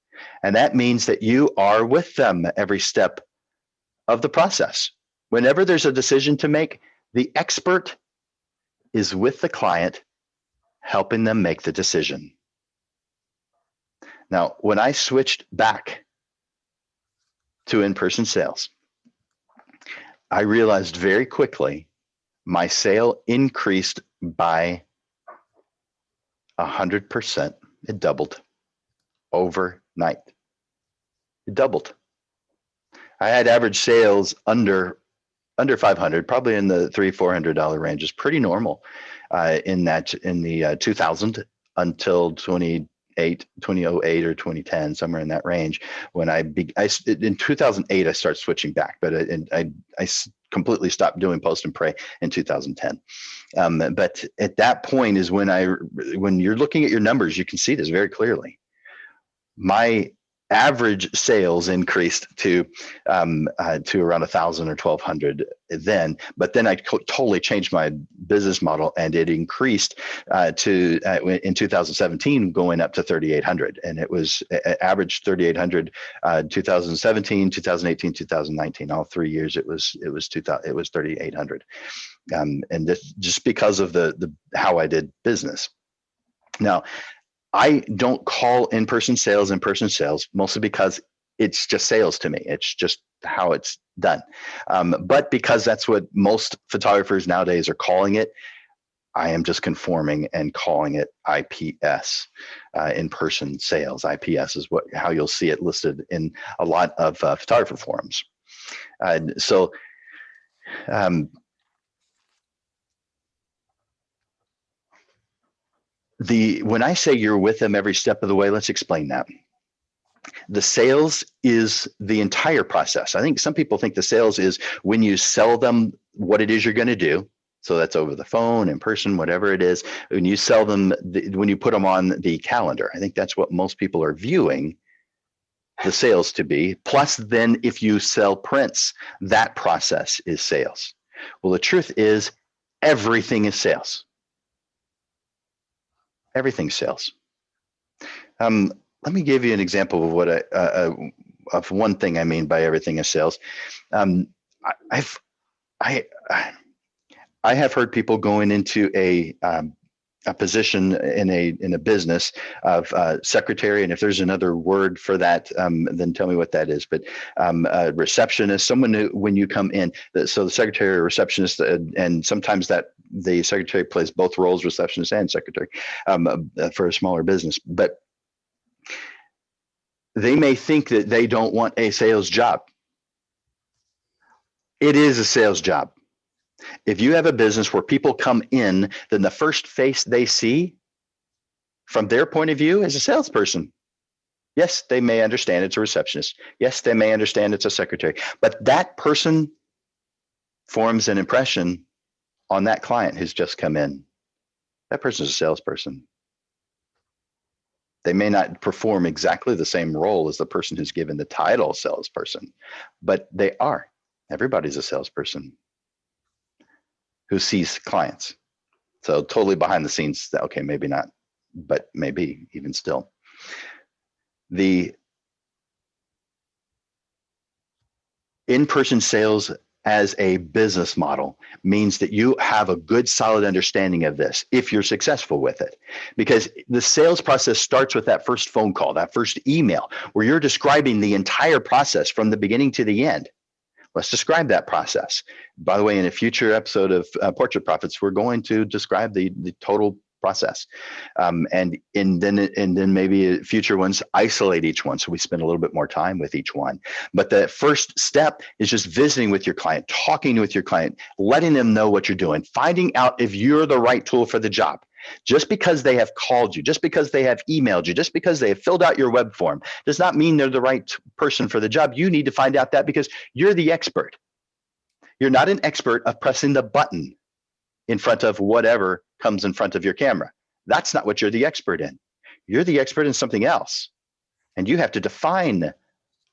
And that means that you are with them every step of the process. Whenever there's a decision to make, the expert is with the client, helping them make the decision. Now, when I switched back to in-person sales, I realized very quickly my sale increased by 100%. It doubled overnight. It doubled. I had average sales under 500, probably in the $300-400 range. Is pretty normal in the 2000 until 2008 or 2010, somewhere in that range. When in 2008, I started switching back, but I completely stopped doing post and pray in 2010. But at that point is when you're looking at your numbers, you can see this very clearly. My average sales increased to around 1,000 or 1,200 then, but then I totally changed my business model, and it increased in 2017 going up to 3,800, and it was average 3,800 2017, 2018, 2019, all 3 years it was 3,800, and this just because of the how I did business. Now, I don't call in-person sales, mostly because it's just sales to me. It's just how it's done. But because that's what most photographers nowadays are calling it, I am just conforming and calling it IPS, in-person sales. IPS is how you'll see it listed in a lot of photographer forums. When I say you're with them every step of the way, let's explain that. The sales is the entire process. I think some people think the sales is when you sell them what it is you're going to do. So that's over the phone, in person, whatever it is. When you sell them, when you put them on the calendar, I think that's what most people are viewing the sales to be. Plus, then if you sell prints, that process is sales. Well, the truth is everything is sales. Everything's sales. Let me give you an example of what of one thing I mean by everything is sales. I have heard people going into a position in a business of secretary, and if there's another word for that, then tell me what that is. But a receptionist, someone who, when you come in, so the secretary or receptionist, and sometimes that the secretary plays both roles, receptionist and secretary, for a smaller business. But they may think that they don't want a sales job. It is a sales job. If you have a business where people come in, then the first face they see from their point of view is a salesperson. Yes, they may understand it's a receptionist. Yes, they may understand it's a secretary, but that person forms an impression on that client who's just come in. That person is a salesperson. They may not perform exactly the same role as the person who's given the title salesperson, but they are. Everybody's a salesperson who sees clients. So totally behind the scenes, okay, maybe not, but maybe even still. The in-person sales as a business model means that you have a good, solid understanding of this if you're successful with it. Because the sales process starts with that first phone call, that first email, where you're describing the entire process from the beginning to the end. Let's describe that process. By the way, in a future episode of Portrait Profits, we're going to describe the total process, and then maybe future ones isolate each one, so we spend a little bit more time with each one. But the first step is just visiting with your client, talking with your client, letting them know what you're doing, finding out if you're the right tool for the job. Just because they have called you, just because they have emailed you, just because they have filled out your web form does not mean they're the right person for the job. You need to find out that because you're the expert. You're not an expert of pressing the button in front of whatever comes in front of your camera. That's not what you're the expert in. You're the expert in something else. And you have to define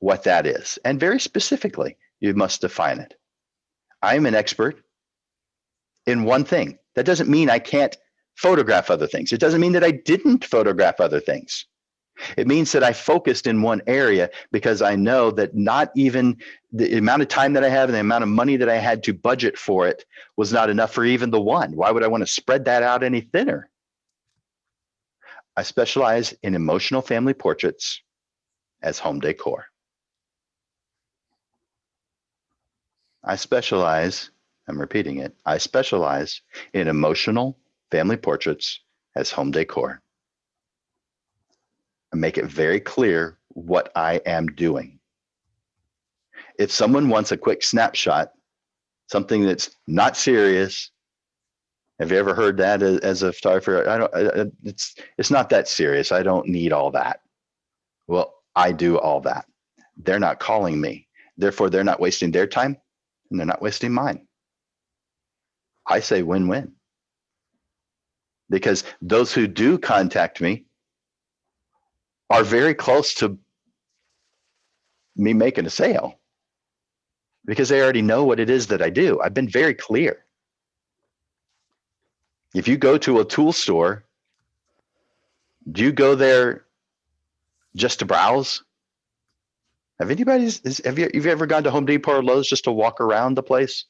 what that is. And very specifically, you must define it. I'm an expert in one thing. That doesn't mean I can't photograph other things. It doesn't mean that I didn't photograph other things. It means that I focused in one area because I know that not even the amount of time that I have and the amount of money that I had to budget for it was not enough for even the one. Why would I want to spread that out any thinner? I specialize in emotional family portraits as home decor. I specialize, I'm repeating it, I specialize in emotional family portraits as home decor. I make it very clear what I am doing. If someone wants a quick snapshot, something that's not serious, have you ever heard that as a photographer? It's not that serious. I don't need all that. Well, I do all that. They're not calling me. Therefore, they're not wasting their time and they're not wasting mine. I say win-win. Because those who do contact me are very close to me making a sale because they already know what it is that I do. I've been very clear. If you go to a tool store, do you go there just to browse? Have you ever gone to Home Depot or Lowe's just to walk around the place?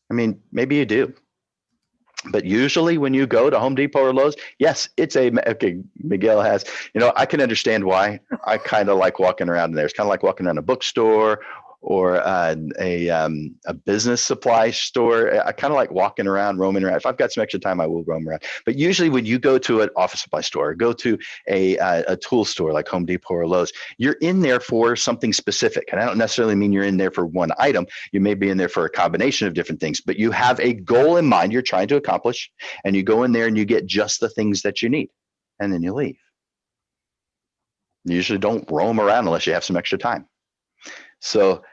I mean, maybe you do. But usually when you go to Home Depot or Lowe's, yes, okay, Miguel has, I can understand why. I kind of like walking around in there. It's kind of like walking around a bookstore or a business supply store. I kind of like walking around, roaming around. If I've got some extra time, I will roam around. But usually when you go to an office supply store, or go to a tool store like Home Depot or Lowe's, you're in there for something specific. And I don't necessarily mean you're in there for one item. You may be in there for a combination of different things, but you have a goal in mind you're trying to accomplish, and you go in there and you get just the things that you need, and then you leave. You usually don't roam around unless you have some extra time. So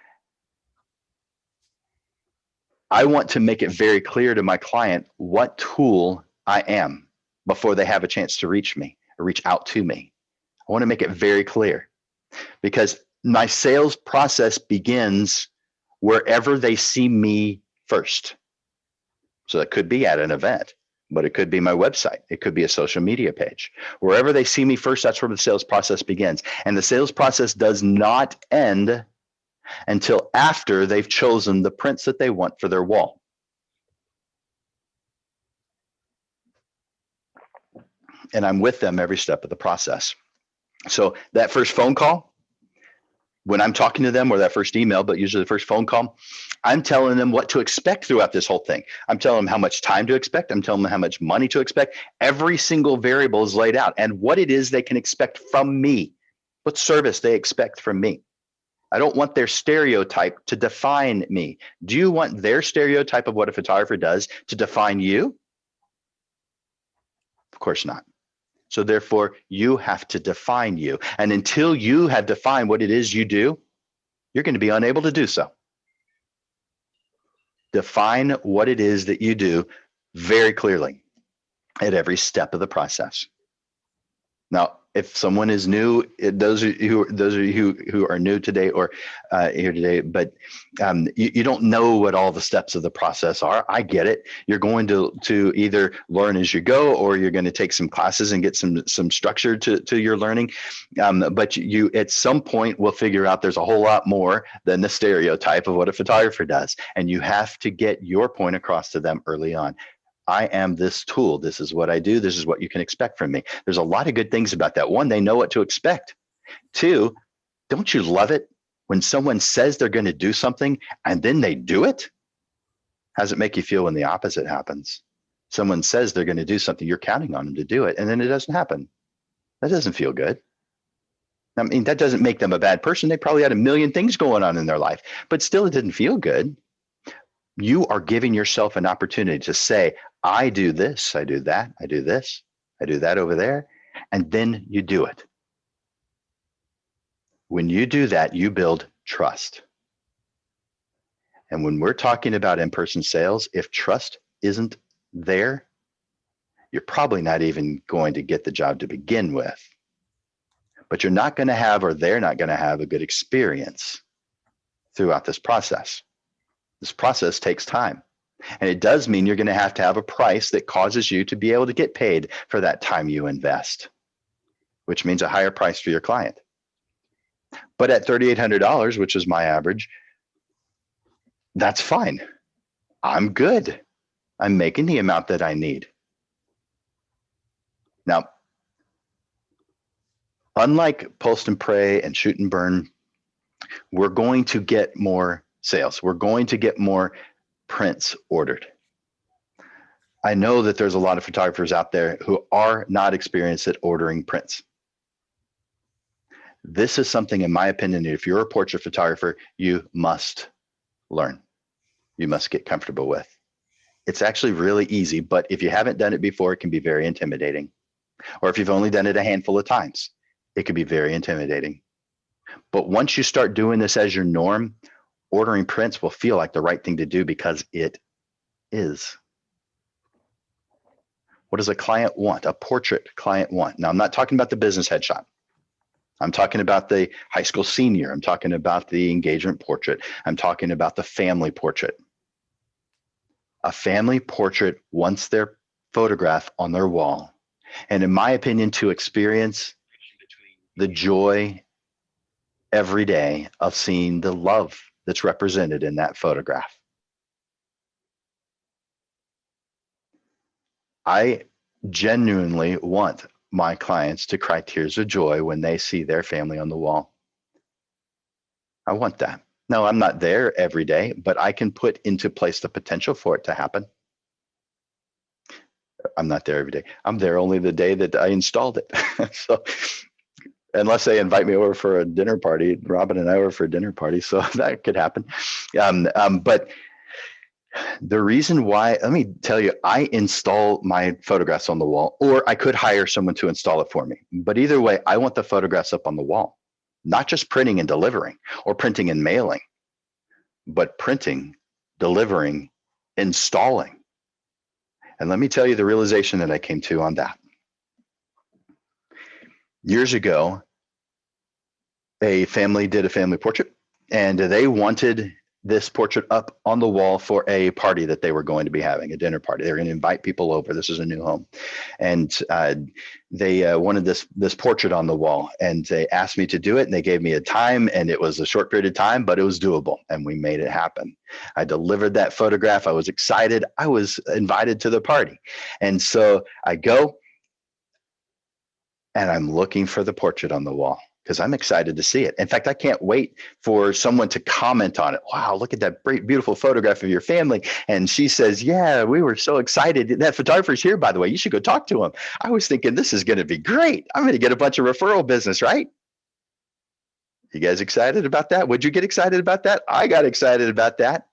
I want to make it very clear to my client what tool I am before they have a chance to reach me or reach out to me. I want to make it very clear because my sales process begins wherever they see me first. So that could be at an event, but it could be my website. It could be a social media page. Wherever they see me first, that's where the sales process begins. And the sales process does not end until after they've chosen the prints that they want for their wall. And I'm with them every step of the process. So that first phone call, when I'm talking to them, or that first email, but usually the first phone call, I'm telling them what to expect throughout this whole thing. I'm telling them how much time to expect. I'm telling them how much money to expect. Every single variable is laid out and what it is they can expect from me, what service they expect from me. I don't want their stereotype to define me. Do you want their stereotype of what a photographer does to define you? Of course not. So therefore, you have to define you. And until you have defined what it is you do, you're going to be unable to do so. Define what it is that you do very clearly at every step of the process. Now, if someone is new, those of you who are new today or here today, but you don't know what all the steps of the process are. I get it. You're going to either learn as you go, or you're going to take some classes and get some structure to your learning. But you at some point will figure out there's a whole lot more than the stereotype of what a photographer does, and you have to get your point across to them early on. I am this tool. This is what I do. This is what you can expect from me. There's a lot of good things about that. One, they know what to expect. Two, don't you love it when someone says they're going to do something and then they do it? How does it make you feel when the opposite happens? Someone says they're going to do something, you're counting on them to do it, and then it doesn't happen. That doesn't feel good. I mean, that doesn't make them a bad person. They probably had a million things going on in their life, but still it didn't feel good. You are giving yourself an opportunity to say, I do this, I do that, I do this, I do that over there, and then you do it. When you do that, you build trust. And when we're talking about in-person sales, if trust isn't there, you're probably not even going to get the job to begin with. But you're not going to have, or they're not going to have, a good experience throughout this process. This process takes time. And it does mean you're going to have a price that causes you to be able to get paid for that time you invest. which means a higher price for your client. But at $3,800, which is my average, that's fine. I'm good. I'm making the amount that I need. Now, unlike post and pray and shoot and burn, we're going to get more sales. We're going to get more prints ordered. I know that there's a lot of photographers out there who are not experienced at ordering prints. This is something, in my opinion, if you're a portrait photographer, you must learn. You must get comfortable with. It's actually really easy, but if you haven't done it before, it can be very intimidating. Or if you've only done it a handful of times, it can be very intimidating. But once you start doing this as your norm, ordering prints will feel like the right thing to do because it is. What does a client want? A portrait client want? Now, I'm not talking about the business headshot. I'm talking about the high school senior. I'm talking about the engagement portrait. I'm talking about the family portrait. A family portrait wants their photograph on their wall. And in my opinion, to experience the joy every day of seeing the love that's represented in that photograph. I genuinely want my clients to cry tears of joy when they see their family on the wall. I want that. No, I'm not there every day, but I can put into place the potential for it to happen. I'm not there every day. I'm there only the day that I installed it. So unless they invite me over for a dinner party, Robin and I were for a dinner party, so that could happen. But the reason why, let me tell you, I install my photographs on the wall, or I could hire someone to install it for me. But either way, I want the photographs up on the wall, not just printing and delivering or printing and mailing, but printing, delivering, installing. And let me tell you the realization that I came to on that. Years ago, a family did a family portrait, and they wanted this portrait up on the wall for a party that they were going to be having, a dinner party. They were going to invite people over. This is a new home. And they wanted this portrait on the wall, and they asked me to do it, and they gave me a time, and it was a short period of time, but it was doable, and we made it happen. I delivered that photograph. I was excited. I was invited to the party. And so I go, and I'm looking for the portrait on the wall, because I'm excited to see it. In fact, I can't wait for someone to comment on it. Wow, look at that great, beautiful photograph of your family. And she says, yeah, we were so excited. That photographer's here, by the way. You should go talk to him. I was thinking, this is going to be great. I'm going to get a bunch of referral business, right? You guys excited about that? Would you get excited about that? I got excited about that.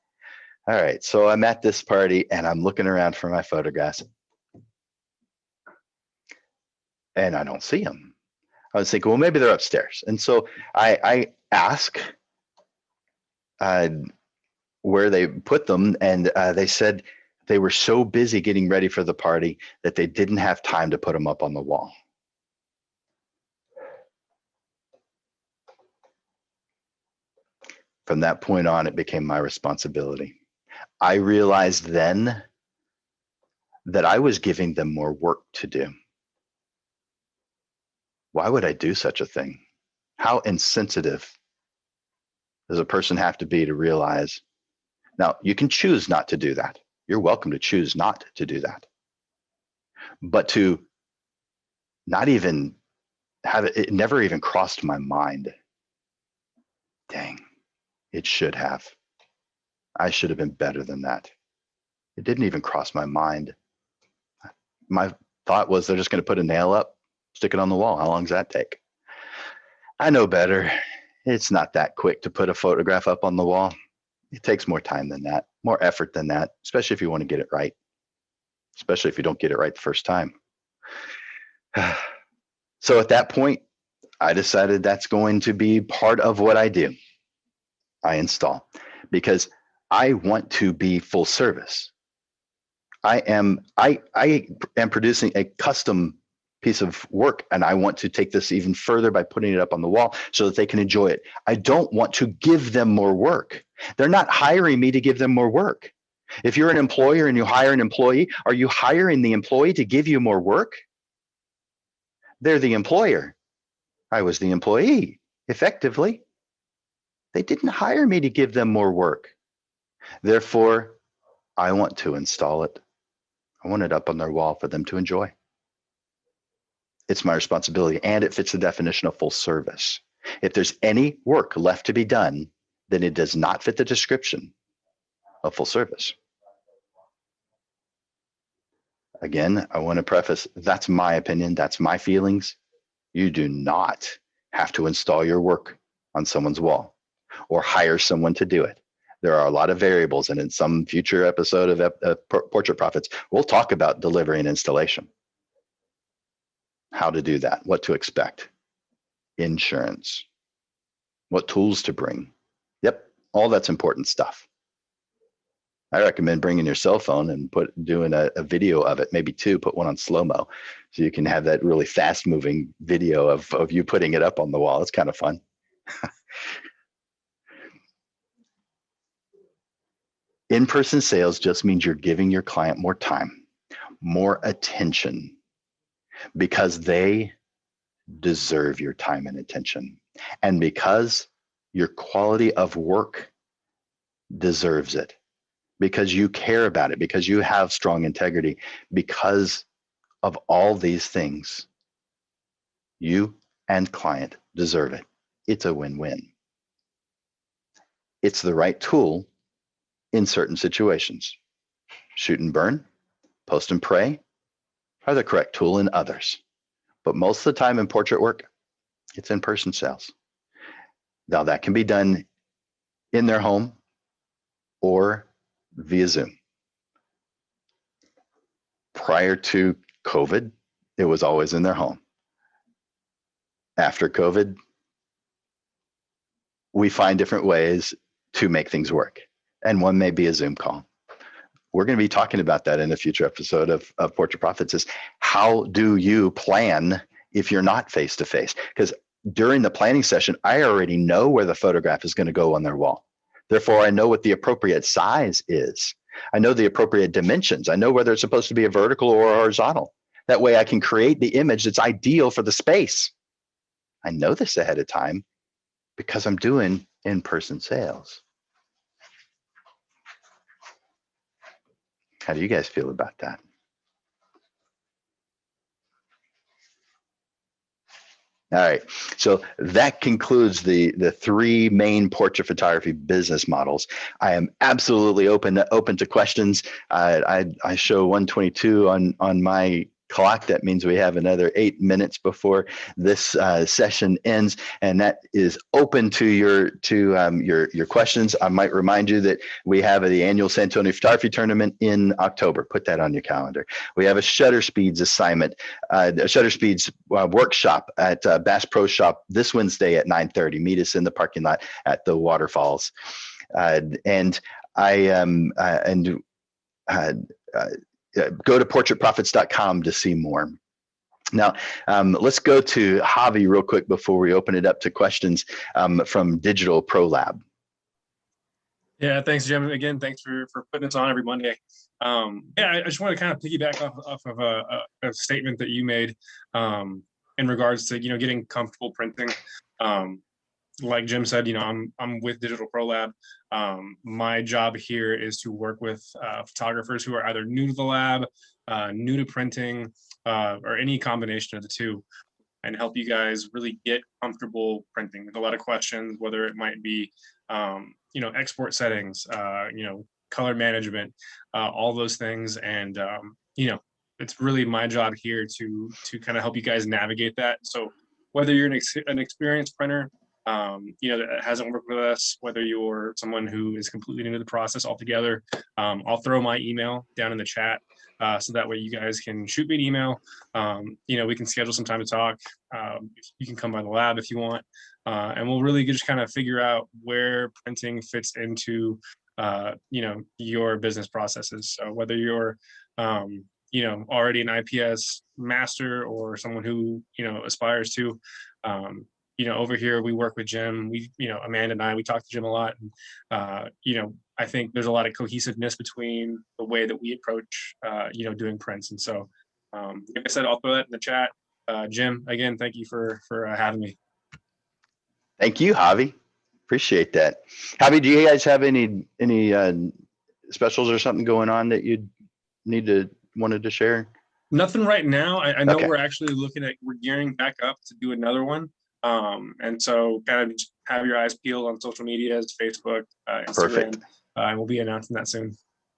All right, so I'm at this party, and I'm looking around for my photographs, and I don't see them. I was thinking, well, maybe they're upstairs. And so I ask where they put them, and they said they were so busy getting ready for the party that they didn't have time to put them up on the wall. From that point on, it became my responsibility. I realized then that I was giving them more work to do. Why would I do such a thing? How insensitive does a person have to be to realize? Now, you can choose not to do that. You're welcome to choose not to do that. But to not even have it, it never even crossed my mind. Dang, it should have. I should have been better than that. It didn't even cross my mind. My thought was they're just going to put a nail up, stick it on the wall. How long does that take? I know better. It's not that quick to put a photograph up on the wall. It takes more time than that, more effort than that, especially if you want to get it right, especially if you don't get it right the first time. So at that point, I decided that's going to be part of what I do. I install, because I want to be full service. I am producing a custom piece of work, and I want to take this even further by putting it up on the wall so that they can enjoy it. I don't want to give them more work. They're not hiring me to give them more work. If you're an employer and you hire an employee, are you hiring the employee to give you more work? They're the employer. I was the employee, effectively. They didn't hire me to give them more work. Therefore, I want to install it. I want it up on their wall for them to enjoy. It's my responsibility, and it fits the definition of full service. If there's any work left to be done, then it does not fit the description of full service. Again, I want to preface, that's my opinion, that's my feelings. You do not have to install your work on someone's wall or hire someone to do it. There are a lot of variables, and in some future episode of Portrait Profits, we'll talk about delivery and installation. How to do that, what to expect, insurance, what tools to bring. Yep, all that's important stuff. I recommend bringing your cell phone and doing a video of it, maybe two, put one on slow-mo, so you can have that really fast-moving video of you putting it up on the wall. It's kind of fun. In-person sales just means you're giving your client more time, more attention, because they deserve your time and attention. And because your quality of work deserves it, because you care about it, because you have strong integrity, because of all these things, you and client deserve it. It's a win-win. It's the right tool in certain situations. Shoot and burn, post and pray are the correct tool in others. But most of the time in portrait work, it's in-person sales. Now that can be done in their home or via Zoom. Prior to COVID, it was always in their home. After COVID, we find different ways to make things work. And one may be a Zoom call. We're going to be talking about that in a future episode of Portrait Profits, is how do you plan if you're not face-to-face? Because during the planning session, I already know where the photograph is going to go on their wall. Therefore, I know what the appropriate size is. I know the appropriate dimensions. I know whether it's supposed to be a vertical or a horizontal. That way I can create the image that's ideal for the space. I know this ahead of time because I'm doing in-person sales. How do you guys feel about that? All right, so that concludes the three main portrait photography business models. I am absolutely open to questions. I show 1:22 on my clock. That means we have another 8 minutes before this session ends, and that is open to your questions. I might remind you that we have the annual San Antonio Photography Tournament in October. Put that on your calendar. We have a Shutter Speeds assignment, a Shutter Speeds workshop at Bass Pro Shop this Wednesday at 9:30. Meet us in the parking lot at the waterfalls, and go to portraitprofits.com to see more. Now, let's go to Javi real quick before we open it up to questions from Digital Pro Lab. Yeah, thanks, Jim. Again, thanks for putting this on every Monday. I just want to kind of piggyback off of a statement that you made in regards to getting comfortable printing. Like Jim said, I'm with Digital Pro Lab. My job here is to work with photographers who are either new to the lab, new to printing, or any combination of the two, and help you guys really get comfortable printing. There's a lot of questions, whether it might be, export settings, color management, all those things, and it's really my job here to kind of help you guys navigate that. So whether you're an experienced printer, that hasn't worked with us, whether you're someone who is completely new to the process altogether, I'll throw my email down in the chat, so that way you guys can shoot me an email. We can schedule some time to talk. You can come by the lab if you want, and we'll really just kind of figure out where printing fits into your business processes. So whether you're already an IPS master or someone who aspires to, over here we work with Jim. Amanda and I, we talk to Jim a lot, and I think there's a lot of cohesiveness between the way that we approach doing prints. And so like I said, I'll throw that in the chat. Jim, again, thank you for having me. Thank you, Javi. Appreciate that. Javi, do you guys have any specials or something going on that you wanted to share? Nothing right now. I know Okay. we're gearing back up to do another one. And so kind of just have your eyes peeled on social medias, Facebook, Instagram. Perfect. And we'll be announcing that soon.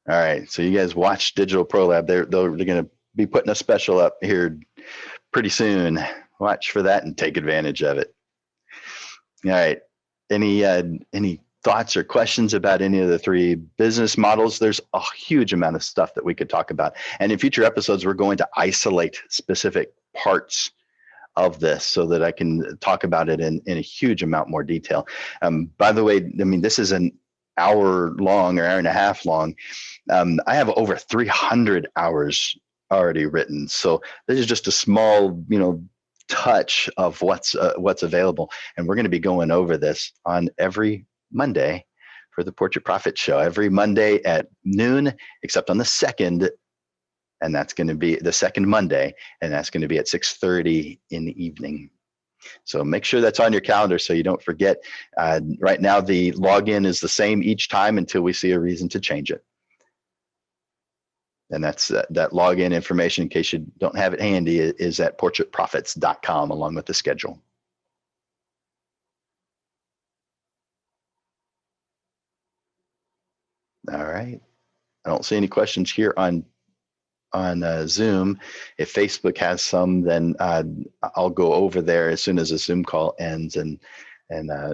All right. So you guys watch Digital Pro Lab. They're going to be putting a special up here pretty soon. Watch for that and take advantage of it. All right. Any thoughts or questions about any of the three business models? There's a huge amount of stuff that we could talk about. And in future episodes, we're going to isolate specific parts of this so that I can talk about it in a huge amount more detail. By the way, I mean, this is an hour long or hour and a half long. I have over 300 hours already written. So this is just a small, touch of what's available. And we're going to be going over this on every Monday for the Portrait Profit Show, every Monday at noon, except on the second. And that's going to be the second Monday. And that's going to be at 6:30 in the evening. So make sure that's on your calendar so you don't forget. Right now, the login is the same each time until we see a reason to change it. And that's that login information, in case you don't have it handy, is at portraitprofits.com along with the schedule. All right. I don't see any questions here on Zoom. If Facebook has some, then I'll go over there as soon as the Zoom call ends and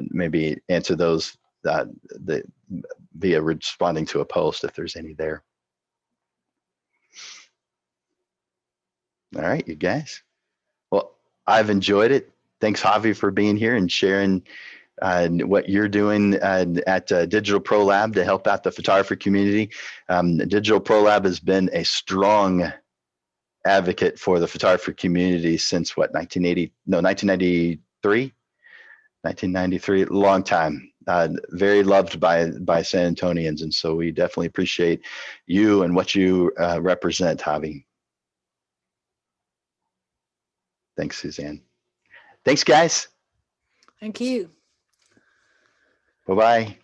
maybe answer those via responding to a post if there's any there. All right, you guys. Well, I've enjoyed it. Thanks, Javi, for being here and sharing what you're doing at Digital Pro Lab to help out the photographer community. Digital Pro Lab has been a strong advocate for the photographer community since what, 1993? 1993, long time. Very loved by San Antonians. And so we definitely appreciate you and what you represent, Javi. Thanks, Suzanne. Thanks, guys. Thank you. Bye-bye.